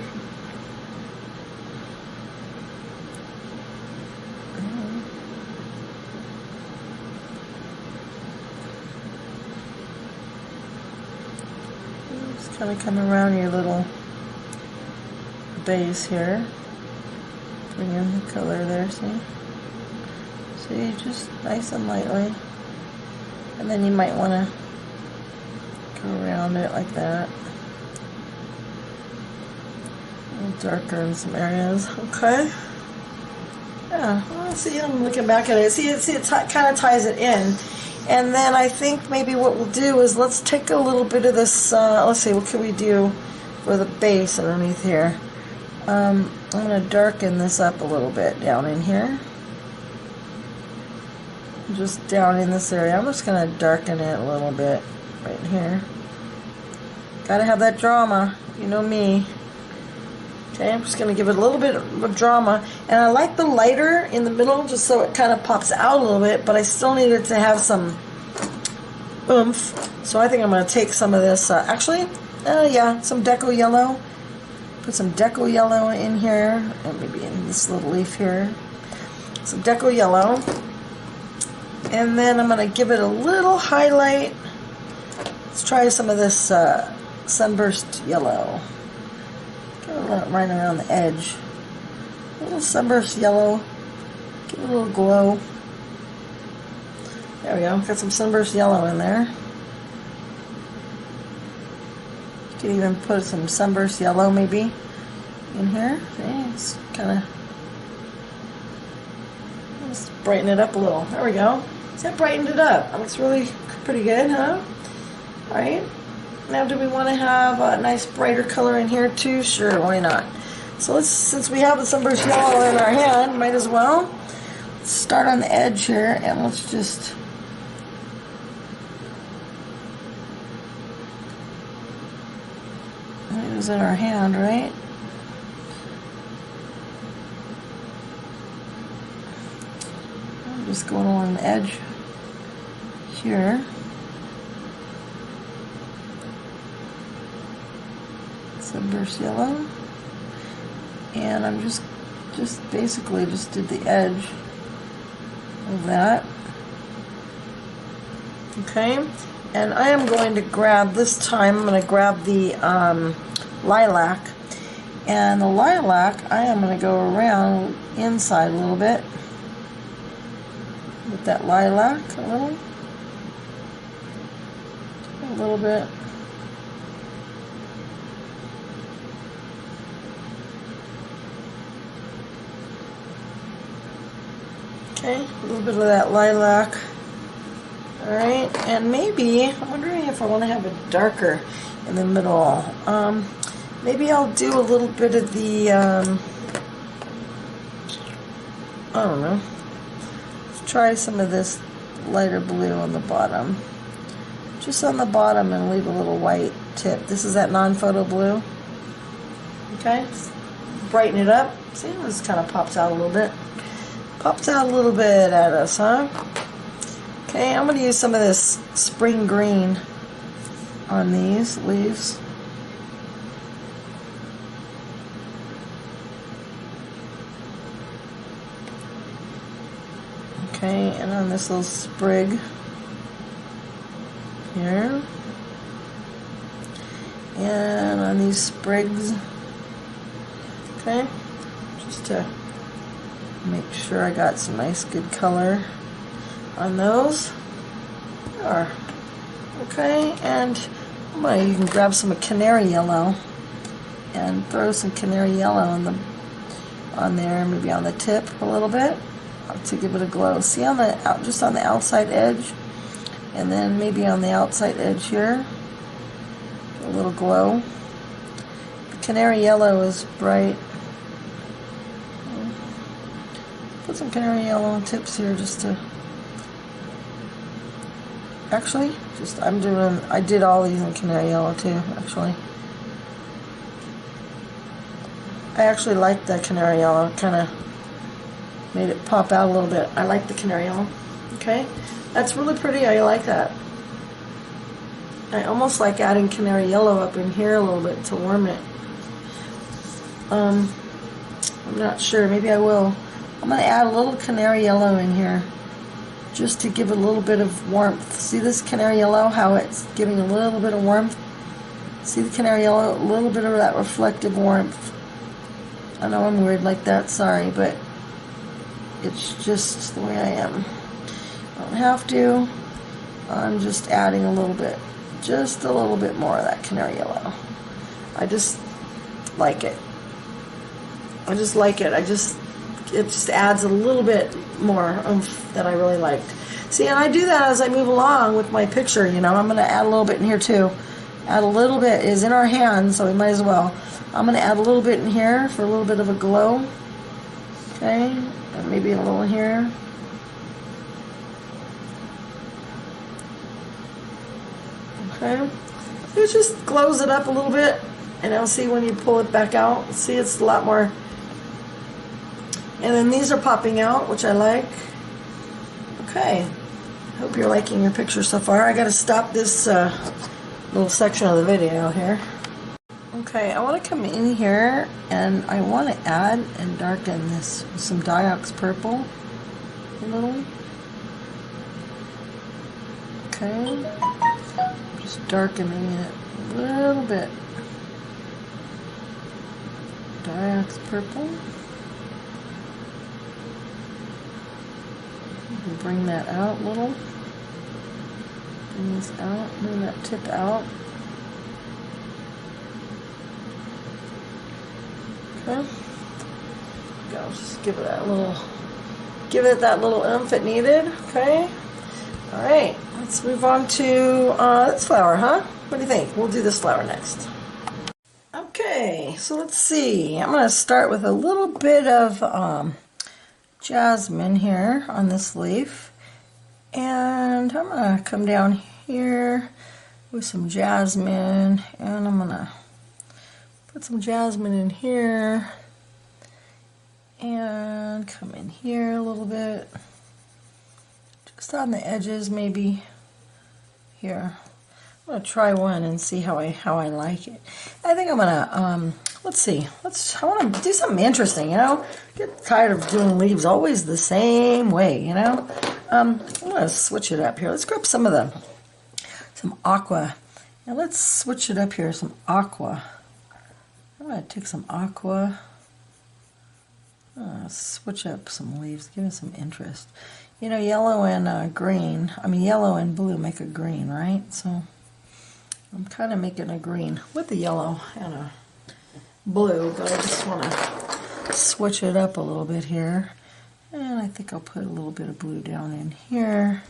Just kind of come around your little base here. Bring in the color there, see? See, just nice and lightly. And then you might want to go around it like that. A little darker in some areas. Okay. Yeah, well, see, I'm looking back at it. See, it kind of ties it in. And then I think maybe what we'll do is let's take a little bit of this, let's see, what can we do for the base underneath here? I'm going to darken this up a little bit down in here. Just down in this area. I'm just going to darken it a little bit right here. Gotta have that drama, you know me. Okay, I'm just going to give it a little bit of drama. And I like the lighter in the middle just so it kind of pops out a little bit, but I still need it to have some oomph. So I think I'm going to take some of this, yeah, some deco yellow. Put some deco yellow in here, and maybe in this little leaf here. Some deco yellow. And then I'm going to give it a little highlight. Let's try some of this sunburst yellow. Right around the edge. A little sunburst yellow. Give it a little glow. There we go. Got some sunburst yellow in there. You could even put some sunburst yellow maybe in here. See, it's kind of, let's brighten it up a little. There we go. See, that brightened it up. That looks really pretty good, huh? All right. Now, do we want to have a nice brighter color in here too? Sure, why not? So since we have the sunburst yellow in our hand, might as well. Let's start on the edge here, and let's just it was in our hand, right? I'm just going along the edge here. Sunburst yellow, and I'm just basically just did the edge of that. Okay, and I am going to grab, this time I'm going to grab the lilac, and the lilac I am going to go around inside a little bit with that lilac, a little bit. Okay, a little bit of that lilac. Alright, and maybe, I'm wondering if I want to have it darker in the middle. Maybe I'll do a little bit of the, I don't know. Let's try some of this lighter blue on the bottom. Just on the bottom, and leave a little white tip. This is that non-photo blue. Okay, brighten it up. See, this kind of pops out a little bit. Pops out a little bit at us, huh? Okay, I'm going to use some of this spring green on these leaves. Okay, and on this little sprig here. And on these sprigs. Okay, just to make sure I got some nice good color on those. There. Okay, and you can grab some canary yellow and throw some canary yellow on there, maybe on the tip a little bit to give it a glow. See on the just on the outside edge, and then maybe on the outside edge here, a little glow. The canary yellow is bright. Put some canary yellow tips here just to. Actually, I did all these in canary yellow too, actually. I actually like the canary yellow. Kind of made it pop out a little bit. I like the canary yellow. Okay, that's really pretty. I like that. I almost like adding canary yellow up in here a little bit to warm it. I'm not sure. Maybe I will. I'm going to add a little canary yellow in here just to give it a little bit of warmth. See this canary yellow, how it's giving a little bit of warmth? See the canary yellow, a little bit of that reflective warmth. I know I'm weird like that, sorry, but it's just the way I am. I don't have to. I'm just adding a little bit, just a little bit more of that canary yellow. I just like it. I just like it. It just adds a little bit more oomph that I really liked. See, and I do that as I move along with my picture, you know. I'm going to add a little bit in here too. Add a little bit is in our hands, so we might as well. I'm going to add a little bit in here for a little bit of a glow. Okay, and maybe a little here. Okay, it just glows it up a little bit, and I'll see when you pull it back out. See, it's a lot more. And then these are popping out, which I like. Okay, hope you're liking your picture so far. I got to stop this little section of the video here. Okay, I want to come in here and I want to add and darken this with some Diox purple a little. Okay, just darkening it a little bit. Diox purple. Bring that out a little. Bring this out, bring that tip out. Okay. Go, just give it that little oomph it needed. Okay. All right. Let's move on to this flower, huh? What do you think? We'll do this flower next. Okay. So let's see. I'm going to start with a little bit of jasmine here on this leaf, and I'm going to come down here with some jasmine, and I'm going to put some jasmine in here and come in here a little bit, just on the edges, maybe here. I'm going to try one and see how I like it. I think I'm going to, let's see. I want to do something interesting, you know. Get tired of doing leaves always the same way, you know. I'm going to switch it up here. Let's grab some aqua. Now let's switch it up here, some aqua. I'm going to take some aqua. Switch up some leaves, give it some interest. You know, yellow and green, yellow and blue make a green, right? So I'm kind of making a green with the yellow and a blue, but I just want to switch it up a little bit here. And I think I'll put a little bit of blue down in here.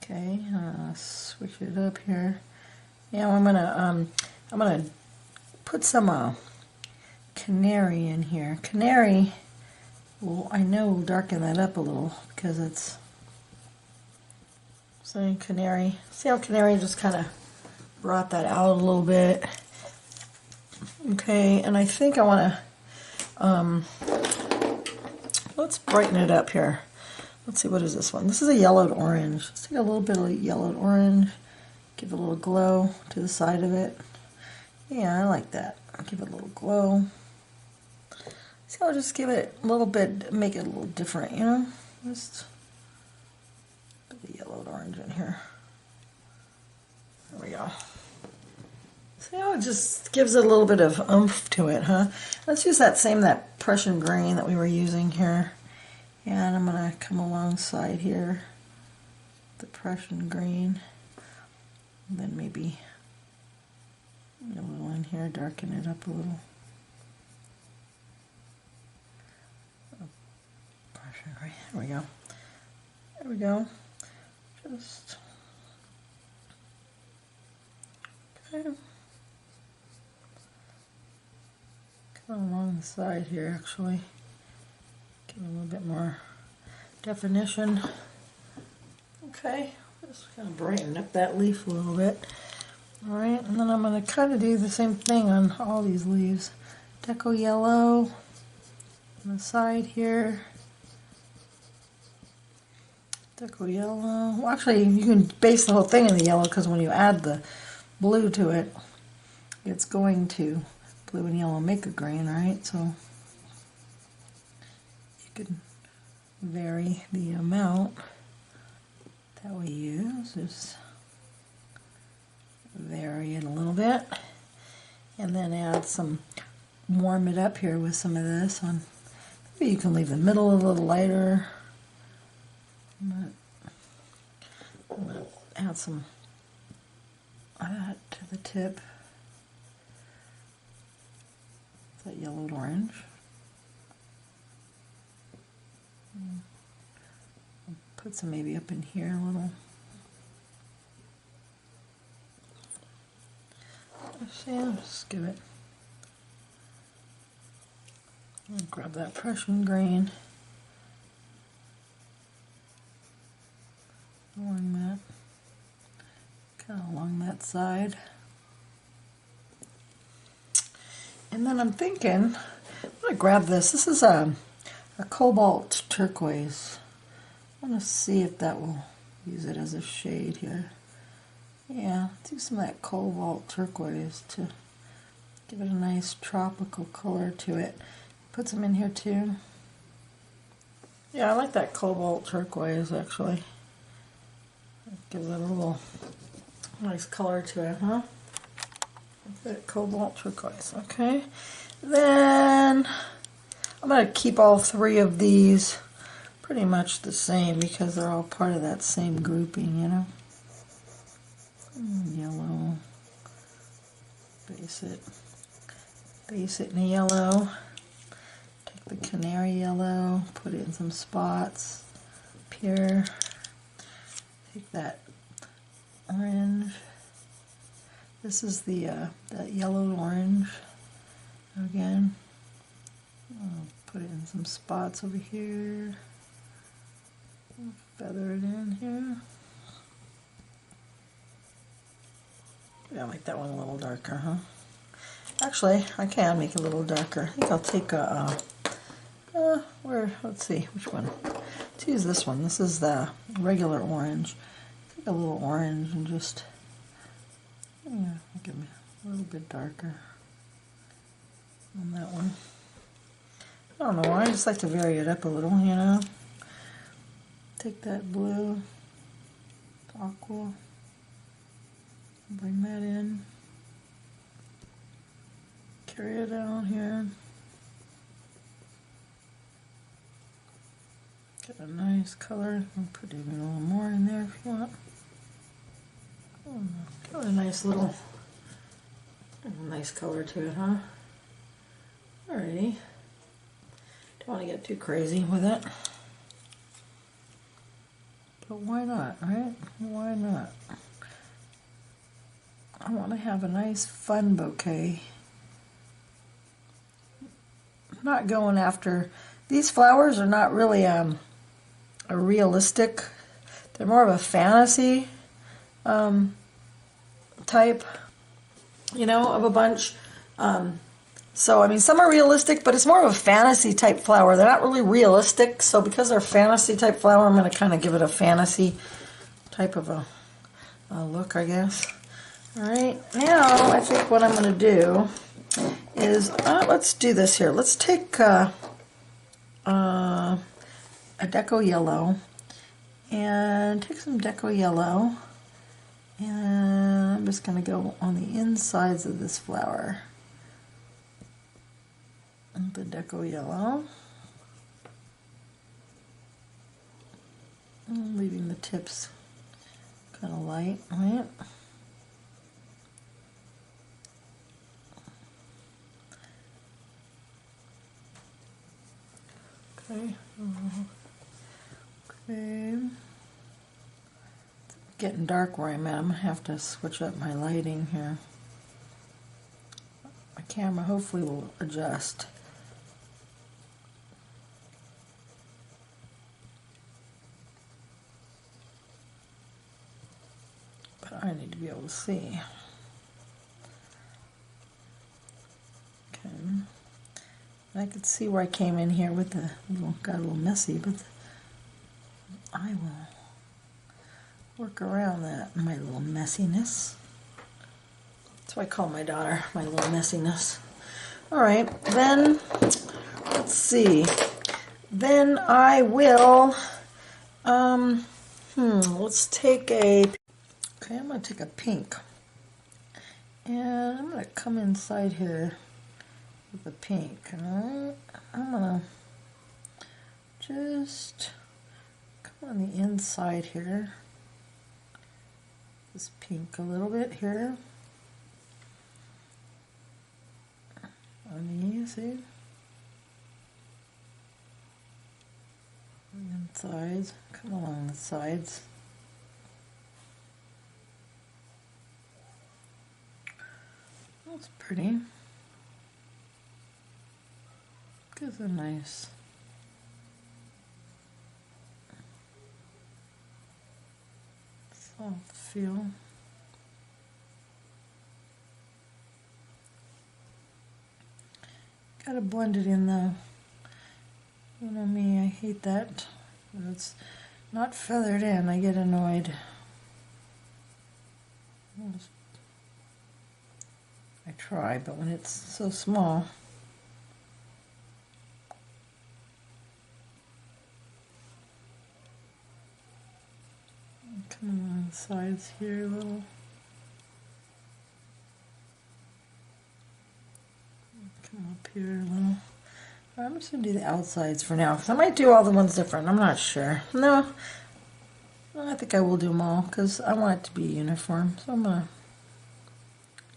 Okay, switch it up here. Now I'm gonna put some canary in here. Canary, well, I know will darken that up a little because it's saying canary. See how canary just kind of brought that out a little bit. Okay, and I think I want to, let's brighten it up here. Let's see, what is this one? This is a yellowed orange. Let's take a little bit of yellowed orange Give it a little glow to the side of it. Yeah, I like that. Give it a little glow. See, I'll just give it a little bit, make it a little different, you know? Just put the yellow and orange in here. There we go. See how it just gives it a little bit of oomph to it, huh? Let's use that Prussian green that we were using here. And I'm going to come alongside here, the Prussian green. And then maybe yellow in here, darken it up a little. Prussian green, there we go. There we go. Just, okay. Along the side here, actually, give it a little bit more definition. Okay, just kind of brighten up that leaf a little bit. All right, and then I'm going to kind of do the same thing on all these leaves. Deco yellow on the side here. Deco yellow. Well, actually, you can base the whole thing in the yellow because when you add the blue to it, it's going to blue and yellow make a green, right? So you can vary the amount that we use. Just vary it a little bit, and then add some, warm it up here with some of this. On maybe you can leave the middle a little lighter. I'm gonna add some of that to the tip. That yellow and orange. I'll put some maybe up in here a little. Just give it. I'll grab that Prussian green. Along that side. And then I'm thinking, I'm going to grab this. This is a cobalt turquoise. I want to see if that will use it as a shade here. Yeah, let's use some of that cobalt turquoise to give it a nice tropical color to it. Put some in here too. Yeah, I like that cobalt turquoise actually. It gives it a little nice color to it, huh? That cobalt turquoise, okay. Then I'm going to keep all three of these pretty much the same because they're all part of that same grouping, you know. Yellow, base it in yellow. Take the canary yellow, put it in some spots. Pure. Take that orange. This is the that yellow orange again. I'll put it in some spots over here. Feather it in here. Yeah, I like that one a little darker, huh? Actually, I can make it a little darker. I think I'll take a let's see, which one? Let's use this one. This is the regular orange. Take a little orange and just, yeah, give me a little bit darker on that one. I don't know, I just like to vary it up a little, you know. Take that blue, aqua, bring that in, carry it down here, get a nice color, and put even a little more in there if you want. Got a nice little, nice color to it, huh? Alrighty. Don't want to get too crazy with it. But why not, right? Why not? I want to have a nice fun bouquet. I'm not going after, these flowers are not really a realistic, they're more of a fantasy type, you know, of a bunch. So, I mean, some are realistic, but it's more of a fantasy type flower. They're not really realistic, so because they're fantasy type flower, I'm going to kind of give it a fantasy type of a look, I guess. All right, now I think what I'm going to do is, let's do this here. Let's take a deco yellow and take some deco yellow, and I'm just going to go on the insides of this flower. And the deco yellow. And leaving the tips kind of light, right? Okay. Okay. It's getting dark where I'm at. I'm gonna have to switch up my lighting here. My camera hopefully will adjust. But I need to be able to see. Okay. I could see where I came in here with the little, got a little messy, but I will work around that, my little messiness. That's what I call my daughter, my little messiness. All right, then, let's see. Then I will, let's take a, okay, I'm going to take a pink. And I'm going to come inside here with the pink. And I'm going to just come on the inside here. This pink a little bit here. On the, see? On the sides, come along the sides. That's pretty. Gives a nice soft feel. Gotta blend it in though. You know me, I hate that. When it's not feathered in, I get annoyed. I try, but when it's so small. Come along the sides here a little. Come up here a little. I'm just going to do the outsides for now, because I might do all the ones different. I'm not sure. No, I think I will do them all, because I want it to be uniform. So I'm going to,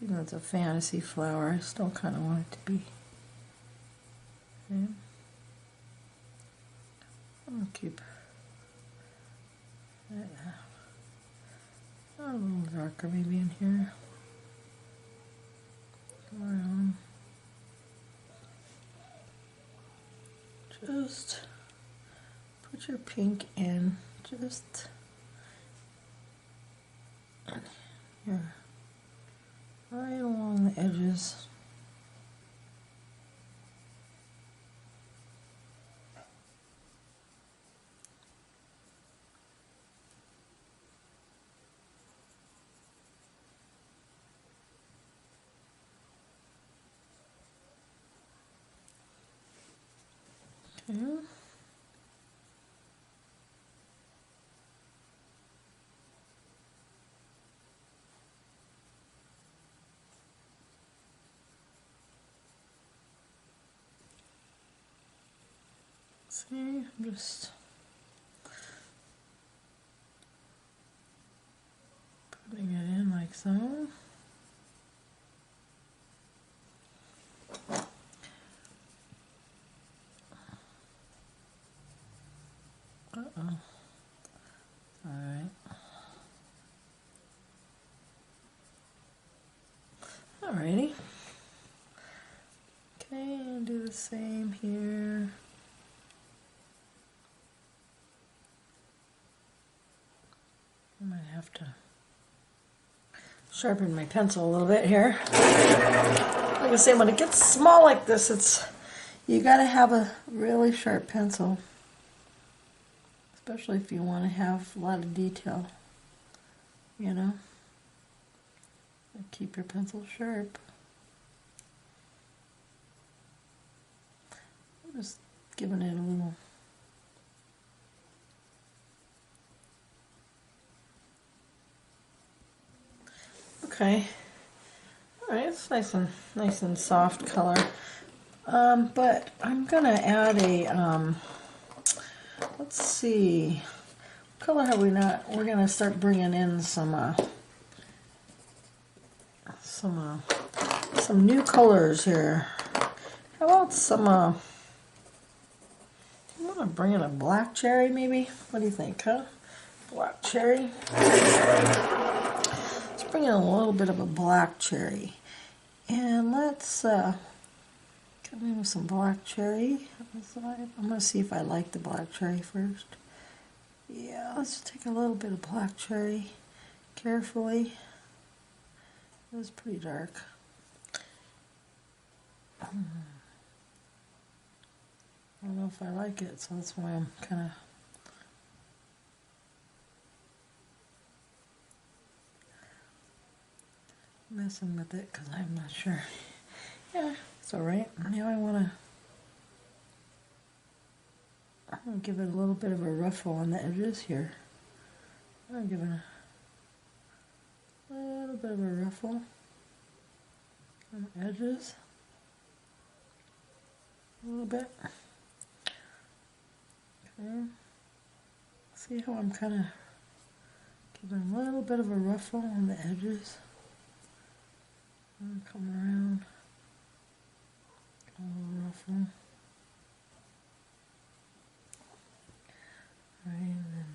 even though it's a fantasy flower, I still kind of want it to be. Okay. I'm going to keep that a little darker maybe in here. Come around. Just put your pink in, just here, right along the edges. Okay. See, I'm just putting it in like so. Uh-oh. Alright. Alrighty. Okay, and do the same here. I might have to sharpen my pencil a little bit here. Like I say, when it gets small like this, you gotta have a really sharp pencil. Especially if you want to have a lot of detail. you know. Keep your pencil sharp. I'm just giving it a little. Okay. All right, it's nice and soft color. But I'm gonna add a. Let's see. What color have we not? We're gonna start bringing in some new colors here. How about some? I want to bring in a black cherry, maybe. What do you think, huh? Black cherry. Let's bring in a little bit of a black cherry, and let's come in with some black cherry. I'm gonna see if I like the black cherry first. Yeah, let's take a little bit of black cherry carefully. It was pretty dark. I don't know if I like it, so that's why I'm kind of messing with it because I'm not sure. Yeah, it's all right. Now I'm gonna give it a little bit of a ruffle on the edges here. I'm giving a little bit of a ruffle on the edges. A little bit. Okay. See how I'm kind of giving a little bit of a ruffle on the edges. And come around. A little ruffle. Right, and then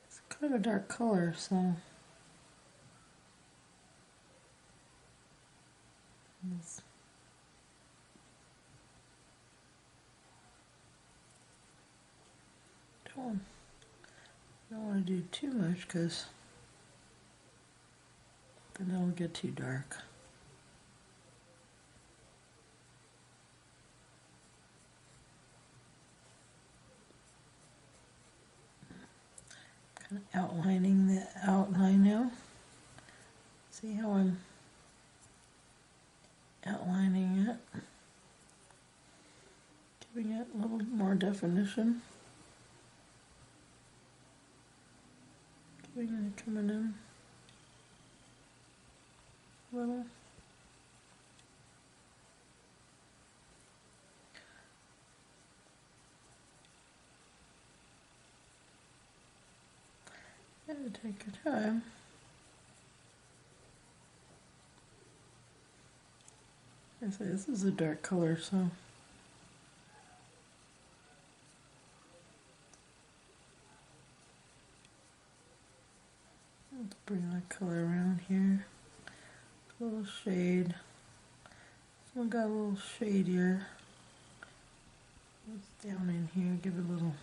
it's kind of a dark color, so don't want to do too much because then it'll get too dark. Kind of outlining the outline now. See how I'm outlining it, giving it a little more definition. Giving it coming in a little. And take your time. I say this is a dark color, so let's bring that color around here. A little shade. This one got a little shadier. It's down in here. Give it a little,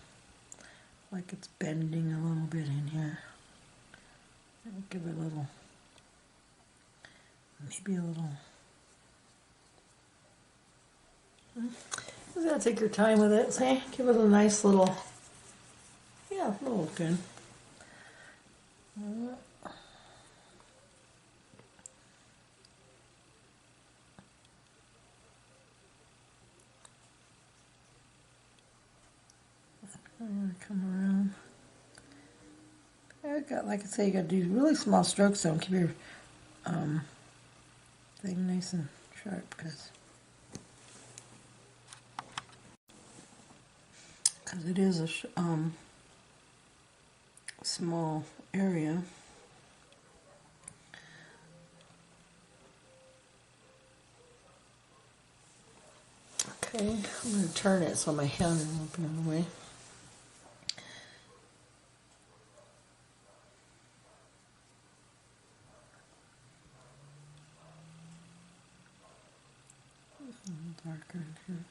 like it's bending a little bit in here. I'll give it a little, maybe a little. You gotta take your time with it. See, give it a nice little, yeah, it'll look good. I'm gonna come around. I got, like I say, you gotta do really small strokes though. Keep your thing nice and sharp because it is a small area. Okay, I'm going to turn it so my hand won't be in the way. A little darker in here.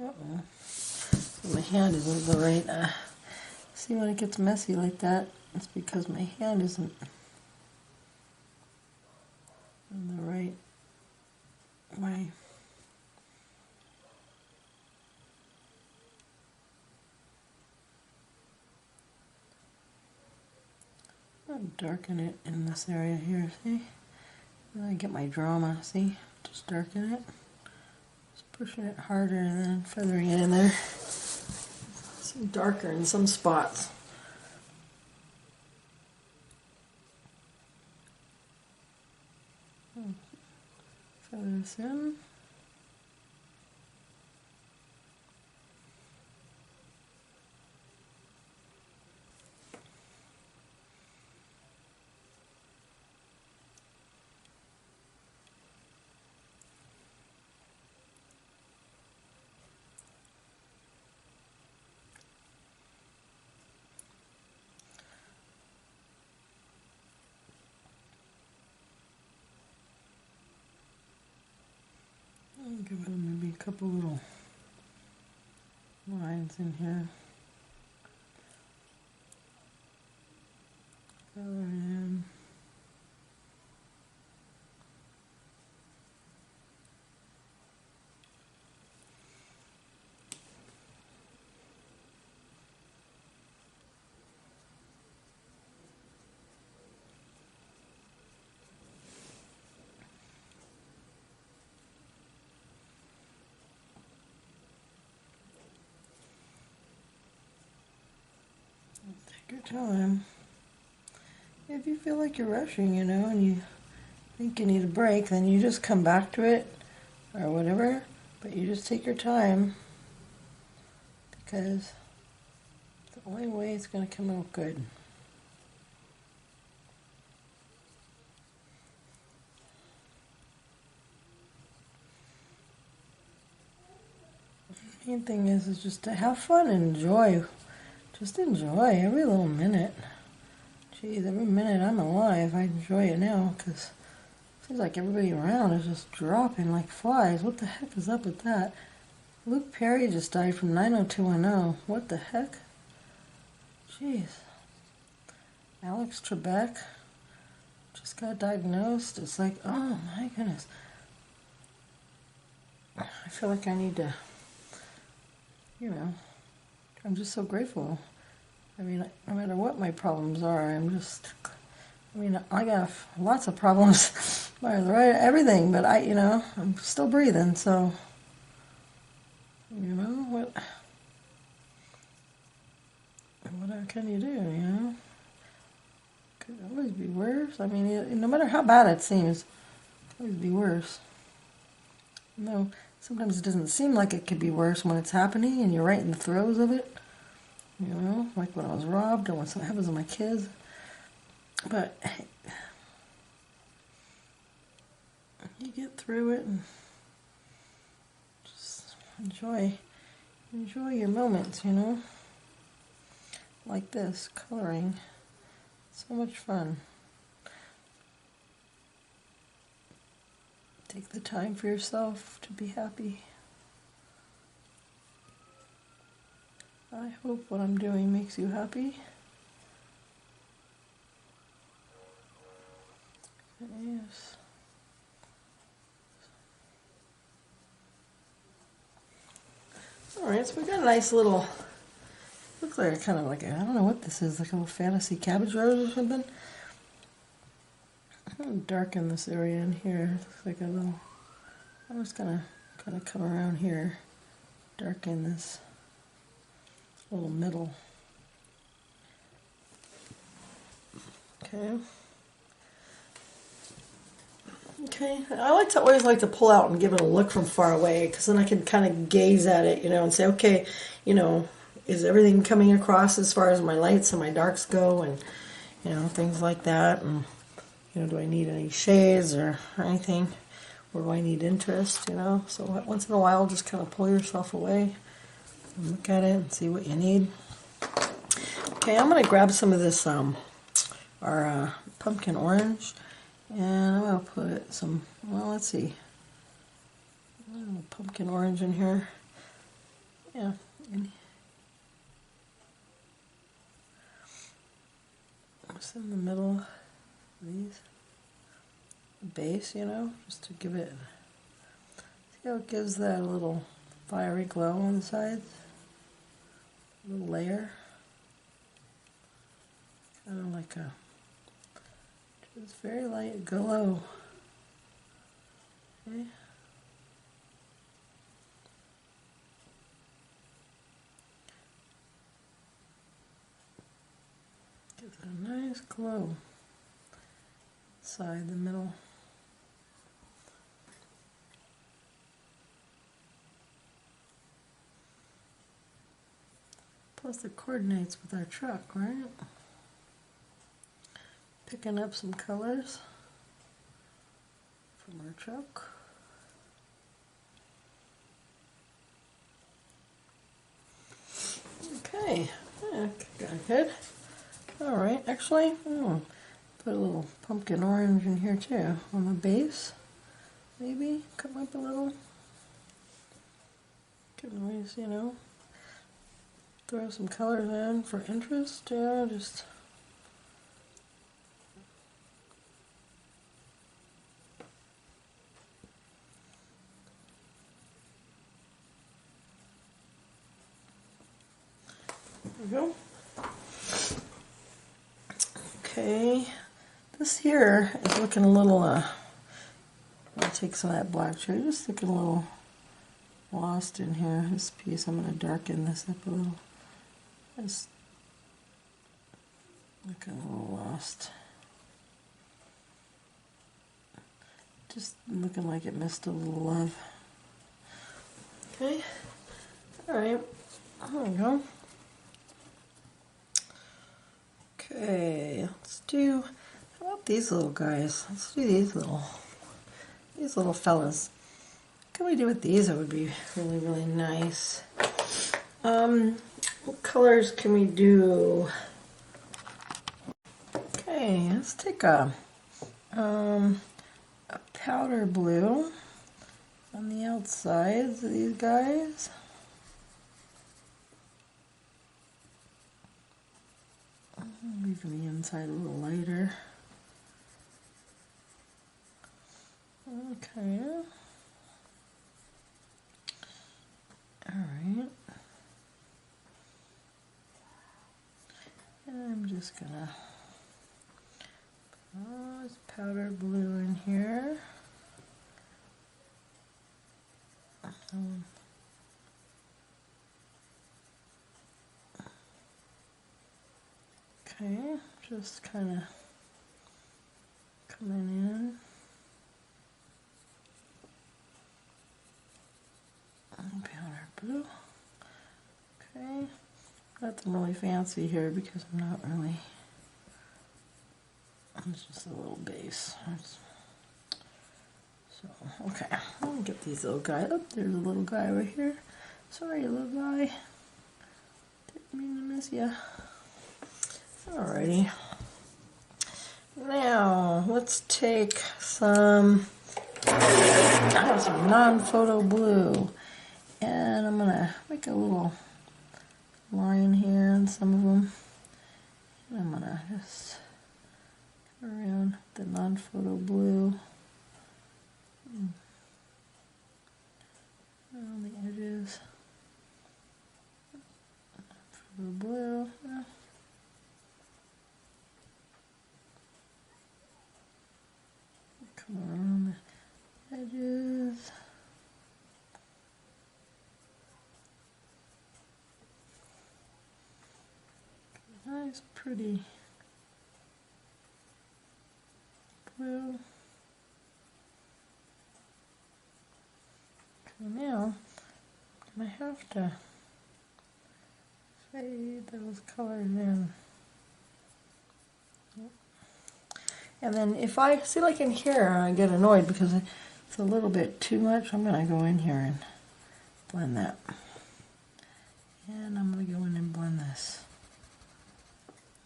Uh-oh. So my hand isn't the right. See when it gets messy like that, it's because my hand isn't in the right way. I'll darken it in this area here, see? Then I get my drama, see? Just darken it. Just pushing it harder and then feathering it in there. Some darker in some spots. Feather this in. I'll give it maybe a couple little lines in here. Feather it in. Take your time. If you feel like you're rushing, you know, and you think you need a break, then you just come back to it or whatever, but you just take your time because it's the only way it's going to come out good. The main thing is just to have fun and enjoy. Just enjoy every little minute. Geez, every minute I'm alive, I enjoy it now because it seems like everybody around is just dropping like flies. What the heck is up with that? Luke Perry just died from 90210. What the heck? Jeez. Alex Trebek just got diagnosed. It's like, oh my goodness. I feel like I need to, you know, I'm just so grateful. I mean, no matter what my problems are, I got lots of problems, everything, but I'm still breathing, so, what can you do, Could always be worse. I mean, no matter how bad it seems, it could always be worse. No, sometimes it doesn't seem like it could be worse when it's happening and you're right in the throes of it. Like when I was robbed or when something happens to my kids. But hey, you get through it and just enjoy your moments, Like this, coloring. So much fun. Take the time for yourself to be happy. I hope what I'm doing makes you happy. Yes. Alright, so we got a nice little, looks like I don't know what this is, like a little fantasy cabbage rose or something. I'm going to darken this area in here. It looks like a little, I'm just going to kind of come around here, darken this little middle. Okay. I always like to pull out and give it a look from far away because then I can kind of gaze at it, and say, okay, is everything coming across as far as my lights and my darks go, and things like that, and do I need any shades or anything, or do I need interest, So once in a while, just kind of pull yourself away and look at it and see what you need. Okay, I'm going to grab some of this our pumpkin orange, and I'm going to put some, let's see, pumpkin orange in here. Yeah. Just in the middle of these. base, you know, just to give it, see how it gives that a little fiery glow on the sides? A little layer. Kind of like a, just very light glow. Okay. Gives it a nice glow inside the middle. Plus it coordinates with our truck, right? Picking up some colors from our truck. Okay, yeah, got good. All right, actually, put a little pumpkin orange in here too on the base. Maybe come up a little. Can always, you know, throw some colors in for interest. Yeah, just. There we go. Okay, this here is looking a little, I'll take some of that black cherry, just looking a little lost in here. This piece, I'm going to darken this up a little. Just looking a little lost. Just looking like it missed a little love. Okay, alright, there we go. Okay, let's do, how about these little guys? Let's do these little fellas. What can we do with these that would be really, really nice? What colors can we do? Okay, let's take a powder blue on the outsides of these guys. Leaving the inside a little lighter. Okay. Alright. And I'm just gonna put this powder blue in here. Okay, just kind of coming in. Powder blue. Okay, nothing really fancy here because I'm not really. It's just a little base. So, okay, I'll get these little guys. Oh, there's a little guy right here. Sorry, little guy. Didn't mean to miss ya. Alrighty. Now, let's take some non-photo blue. And I'm going to make a little line here on some of them. And I'm going to just go around the non-photo blue. Around the edges. Photo blue. Yeah. Come around the edges. Nice, pretty blue. Okay, now I'm going to have to fade those colors in. And then if I see, like in here, I get annoyed because it's a little bit too much. I'm going to go in here and blend that. And I'm going to go in and blend this.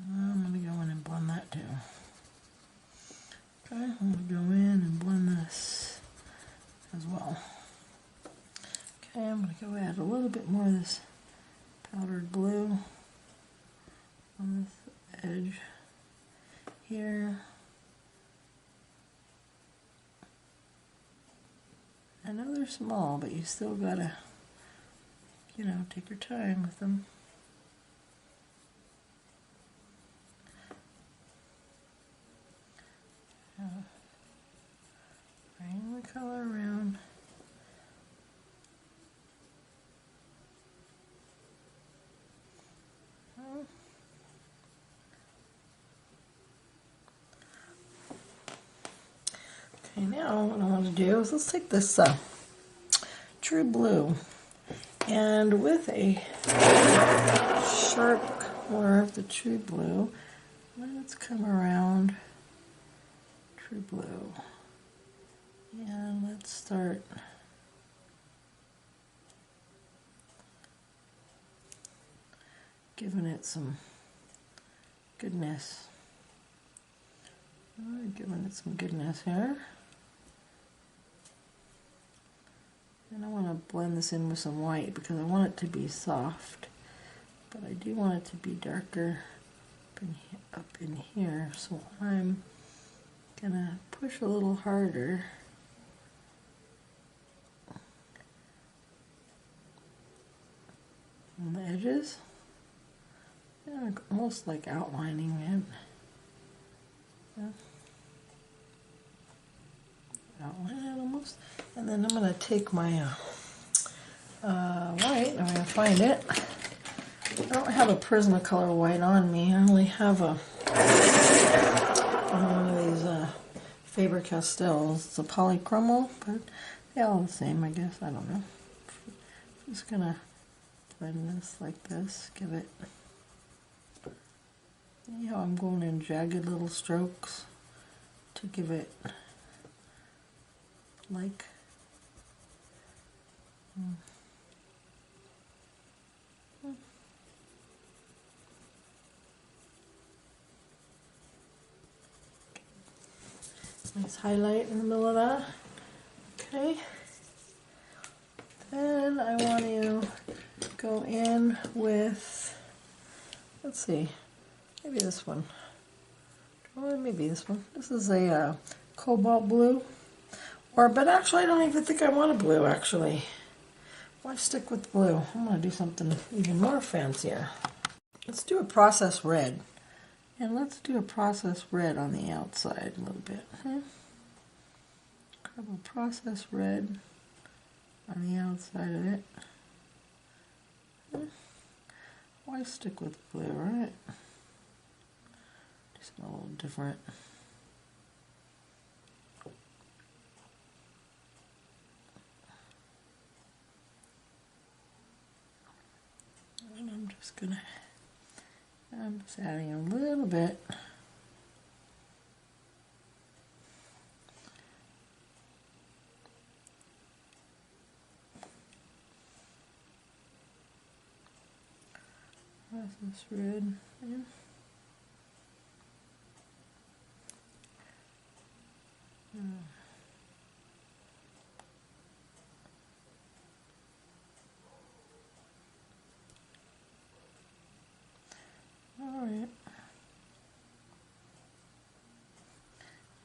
I'm going to go in and blend that too. Okay, I'm going to go in and blend this as well. Okay, I'm going to go add a little bit more of this powdered blue on this edge here. are small, but you still gotta, you know, take your time with them. Bring the color around. Okay, now what I want to do is let's take this True Blue, and with a sharp corner of the True Blue, let's come around True Blue, and let's start giving it some goodness. Giving it some goodness here. And I want to blend this in with some white because I want it to be soft, but I do want it to be darker up in here, so I'm gonna push a little harder. On the edges. Yeah, almost like outlining it. Yeah. Outline it almost. And then I'm going to take my white, I'm going to find it. I don't have a Prismacolor white on me. I only have one of these Faber-Castells. It's a polychromo, but they're all the same, I guess. I don't know. I'm just going to blend this like this. Give it... See how I'm going in jagged little strokes to give it like nice highlight in the middle of that. Okay. Then I want to go in with, let's see, maybe this one. Or maybe this one. This is a cobalt blue. But actually, I don't even think I want a blue, actually. Why stick with blue? I'm going to do something even more fancier. Let's do a processed red. And let's do a processed red on the outside a little bit. Grab a processed red on the outside of it. Why stick with blue, right? Just a little different. And I'm just adding a little bit. Processed red. Yeah.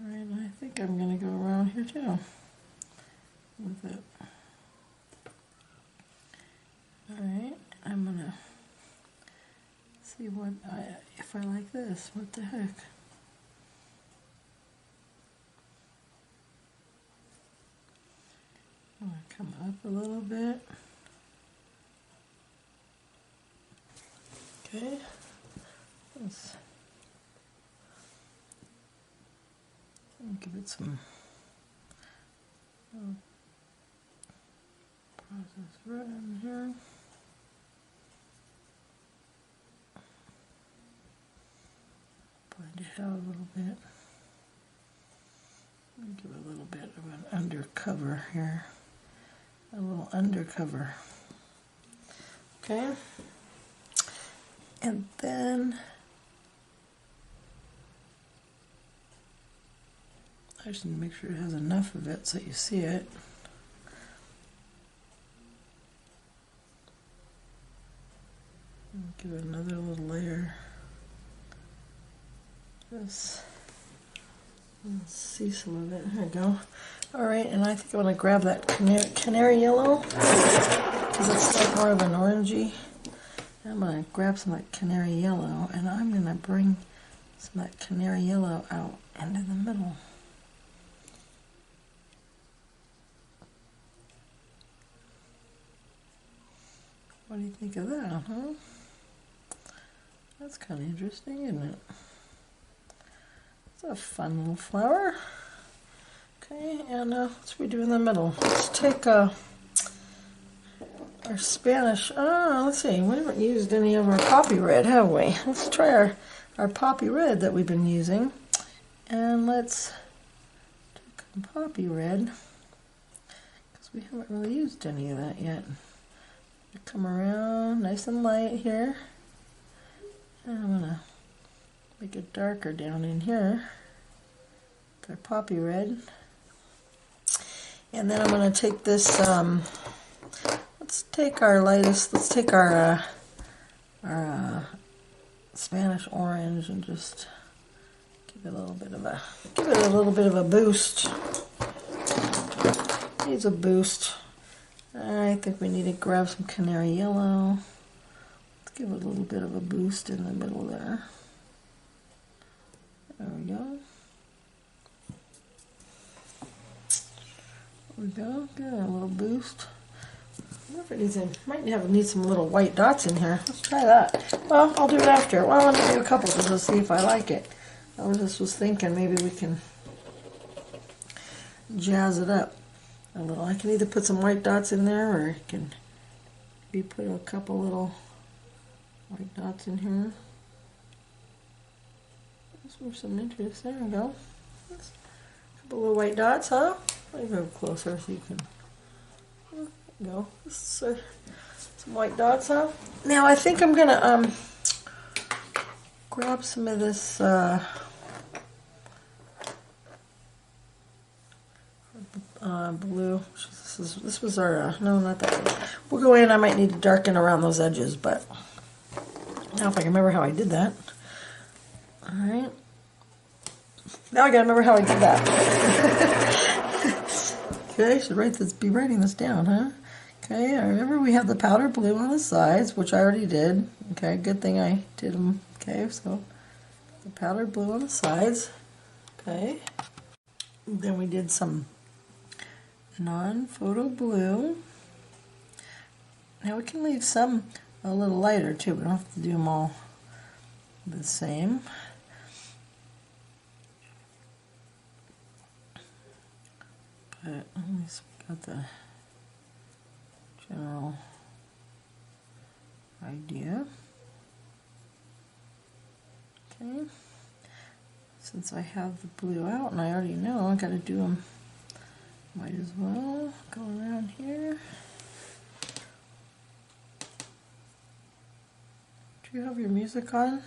Alright, I think I'm going to go around here too with it. Alright, I'm going to see if I like this. What the heck? I'm going to come up a little bit. Okay. Let's give it some processed red in here. Blend it out a little bit. Give it a little bit of an undercover here. A little undercover. Okay. And then I just need to make sure it has enough of it so you see it. Give it another little layer. Just Let's see some of it. There we go. All right, and I think I'm going to grab that canary yellow because it's like more of an orangey. I'm going to grab some of that canary yellow, and I'm going to bring some of that canary yellow out into the middle. What do you think of that, huh? That's kind of interesting, isn't it? It's a fun little flower. Okay, and what's we do in the middle? Let's take our Spanish. Let's see. We haven't used any of our poppy red, have we? Let's try our poppy red that we've been using. And let's take some poppy red, because we haven't really used any of that yet. Come around nice and light here. And I'm going to make it darker down in here with our poppy red. And then I'm going to take this, let's take our lightest, let's take our Spanish orange and just give it a little bit of a boost. Needs a boost. I think we need to grab some canary yellow. Let's give it a little bit of a boost in the middle there. There we go. There we go. Give it a little boost. I wonder if it need some little white dots in here. Let's try that. Well, I'll do it after. Well, I'm gonna do a couple just to see if I like it. I just was thinking maybe we can jazz it up a little. I can either put some white dots in there, or I can maybe put a couple little white dots in here. There's some interest. There we go. A couple little white dots, huh? Let me go closer so you can. There we go. Some white dots, huh? Now I think I'm gonna grab some of this blue. This was our no, not that one. We'll go in. I might need to darken around those edges, but now if I can remember how I did that. All right. Now I gotta remember how I did that. Okay, I should be writing this down, huh? Okay, I remember we have the powder blue on the sides, which I already did. Okay, good thing I did them. Okay, so the powder blue on the sides. Okay. Then we did some non-photo blue. Now we can leave some a little lighter too. We don't have to do them all the same. But at least we got the general idea. Okay. Since I have the blue out and I already know I got to do them, might as well go around here. Do you have your music on?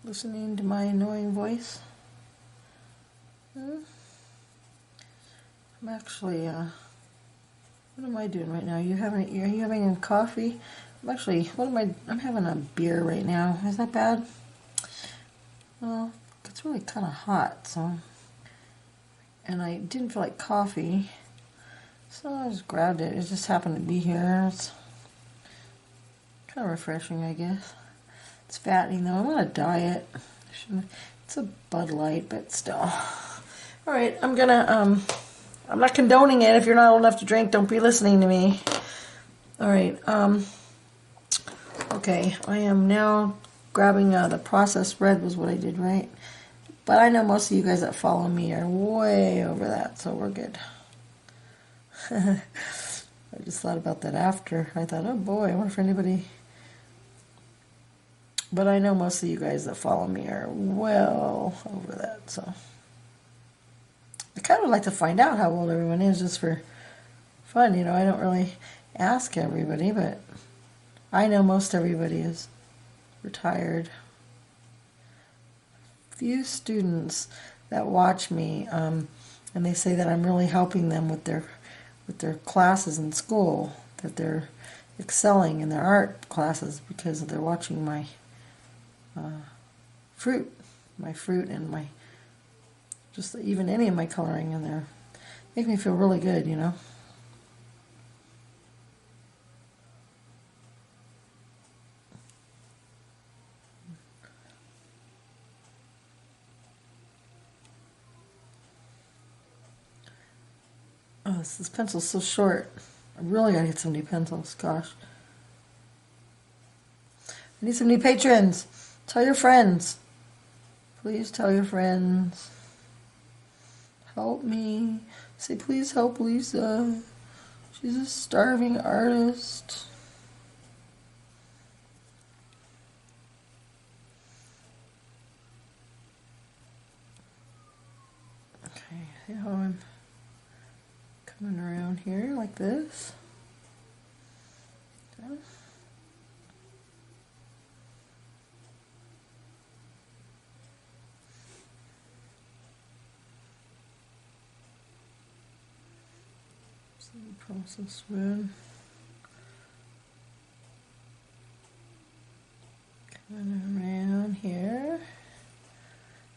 Listening to my annoying voice? I'm actually, what am I doing right now? Are you having a coffee? I'm having a beer right now. Is that bad? Well, it's really kind of hot, so, and I didn't feel like coffee, so I just grabbed it. It just happened to be here. It's kind of refreshing, I guess. It's fattening though. I'm on a diet. It's a Bud Light, but still. All right, I'm not condoning it. If you're not old enough to drink, don't be listening to me. All right. Okay, I am now grabbing the processed red was what I did, right? But I know most of you guys that follow me are way over that, so we're good. I just thought about that after. I thought, oh boy, I wonder if anybody... But I know most of you guys that follow me are well over that, so... I kind of would like to find out how old everyone is just for fun. You know, I don't really ask everybody, but I know most everybody is retired. Few students that watch me, and they say that I'm really helping them with their classes in school, that they're excelling in their art classes because they're watching my fruit and my just even any of my coloring in there. Make me feel really good, you know. Oh, this pencil's so short. I really gotta get some new pencils, gosh. I need some new patrons. Tell your friends. Please tell your friends. Help me. Say, please help Lisa. She's a starving artist. Okay, see how I'm coming around here like this. Okay. Process red. Coming around here.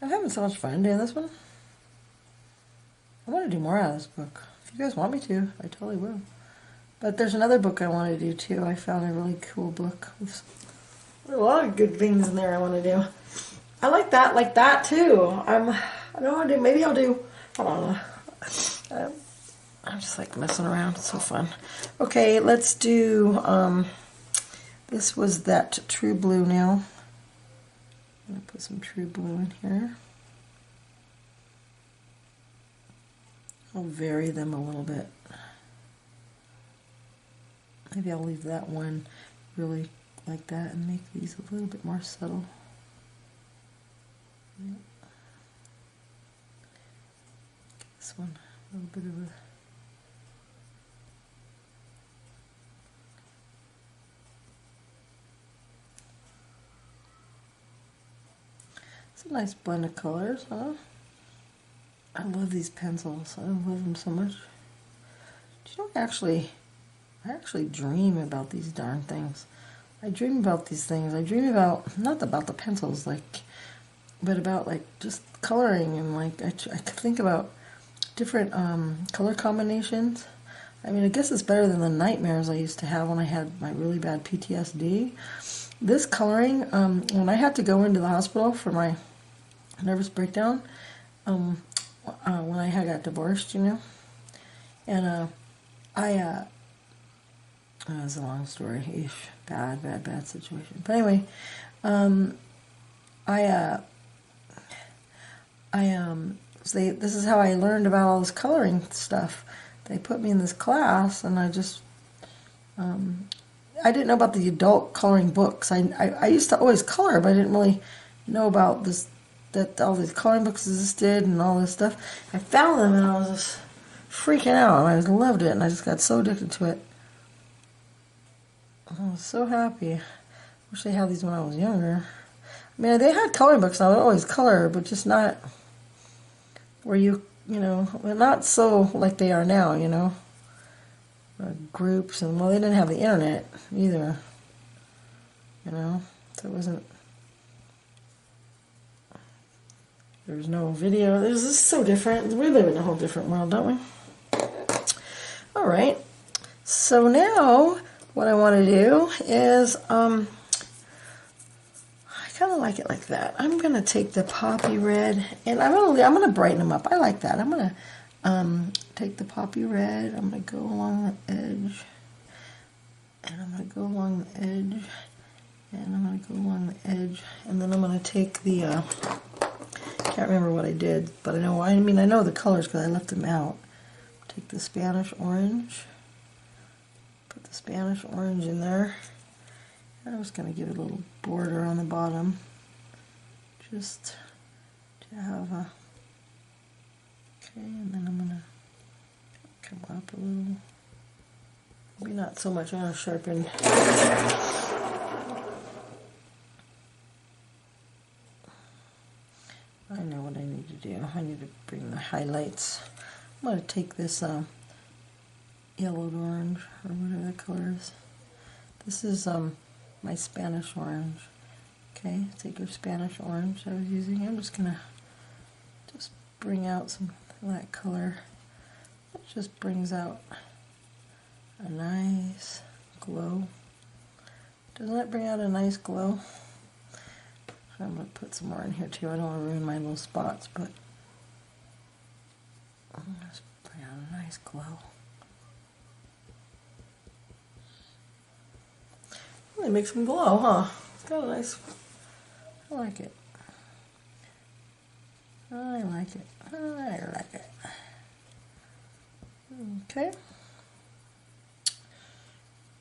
I'm having so much fun doing this one. I want to do more out of this book. If you guys want me to, I totally will. But there's another book I want to do too. I found a really cool book. There's a lot of good things in there I want to do. I like that too. I don't want to do, maybe I'll do, I don't know. I'm just like messing around. It's so fun. Okay, let's do, this was that True Blue now. I'm going to put some True Blue in here. I'll vary them a little bit. Maybe I'll leave that one really like that and make these a little bit more subtle. Yep. This one, a little bit of a It's a nice blend of colors, huh? I love these pencils. I love them so much. Do you know, I actually dream about these darn things. I dream about these things. I dream about, not about the pencils, but about just coloring, and I think about different color combinations. I mean, I guess it's better than the nightmares I used to have when I had my really bad PTSD. This coloring, when I had to go into the hospital for my nervous breakdown, when I had got divorced, you know, and it was a long story. Eesh, bad situation. But anyway, this is how I learned about all this coloring stuff. They put me in this class, and I just, I didn't know about the adult coloring books. I used to always color, but I didn't really know about this, that all these coloring books existed and all this stuff. I found them, and I was just freaking out. I loved it, and I just got so addicted to it. I was so happy. Wish they had these when I was younger. I mean, they had coloring books, and I would always color, but just not where you know, not so like they are now, you know. Groups, and well, they didn't have the internet either, you know, so it wasn't, there was no video. This is so different. We live in a whole different world, don't we? All right, so now what I want to do is, I kind of like it like that. I'm gonna take the poppy red, and I'm gonna brighten them up. I like that. I'm gonna take the poppy red. I'm gonna go along the edge, and I'm gonna go along the edge, and I'm gonna go along the edge, and then I'm gonna take the can't remember what I did, but I know the colors because I left them out. Take the Spanish orange, put the Spanish orange in there. I'm just going to give it a little border on the bottom, just to have a, okay, and then I'm going to come up a little, maybe not so much. I'm going to sharpen. I know what I need to do. I need to bring the highlights. I'm going to take this yellowed orange, or whatever the color is. This is my Spanish orange. Okay, take your Spanish orange I was using. I'm just gonna bring out some of that color. It just brings out a nice glow. Doesn't it bring out a nice glow? I'm going to put some more in here too. I don't want to ruin my little spots, but I'm just bring out a nice glow. Really makes them glow, huh? It's got a nice, I like it. I like it. I like it. Okay.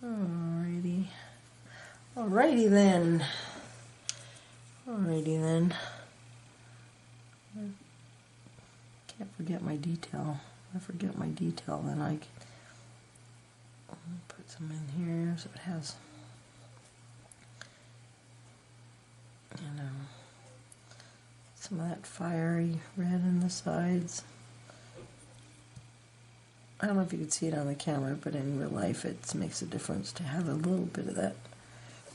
Alrighty. Alrighty then. Alrighty then. Can't forget my detail. If I forget my detail, then I can put some in here so it has, you know, some of that fiery red in the sides. I don't know if you can see it on the camera, but in real life it makes a difference to have a little bit of that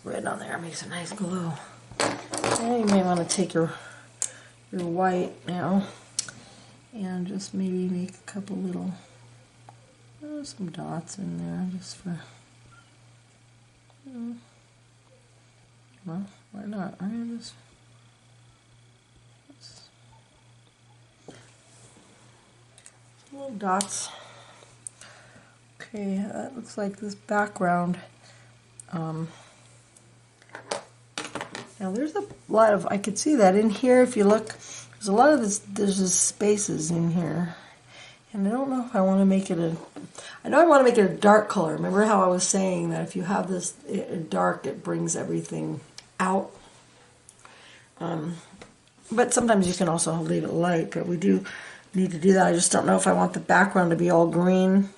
red on there. It makes a nice glow. And you may want to take your white now and just maybe make a couple little, some dots in there just for, well, why not? Just little dots. Okay, that looks like this background. Now there's a lot of, I could see that in here if you look, there's a lot of this, there's just spaces in here. And I don't know if I want to make it I know I want to make it a dark color. Remember how I was saying that if you have this dark, it brings everything out. But sometimes you can also leave it light, but we do need to do that. I just don't know if I want the background to be all green.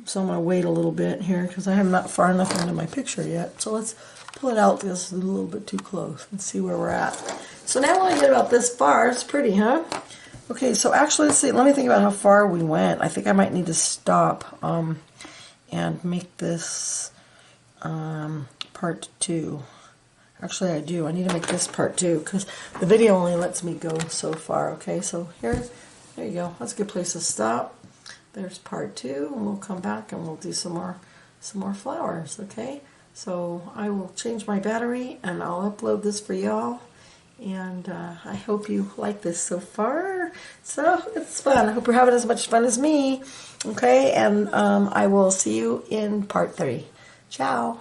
So I'm going to wait a little bit here because I am not far enough into my picture yet. So let's pull it out because it's a little bit too close and see where we're at. So now when I get about this far, it's pretty, huh? Okay, so actually, let's see. Let me think about how far we went. I think I might need to stop and make this part 2. Actually, I do. I need to make this part 2 because the video only lets me go so far. Okay, so there you go. That's a good place to stop. There's part 2, and we'll come back and we'll do some more flowers. Okay, so I will change my battery and I'll upload this for y'all. And I hope you like this so far. So it's fun. I hope you're having as much fun as me. Okay, and I will see you in part 3. Ciao.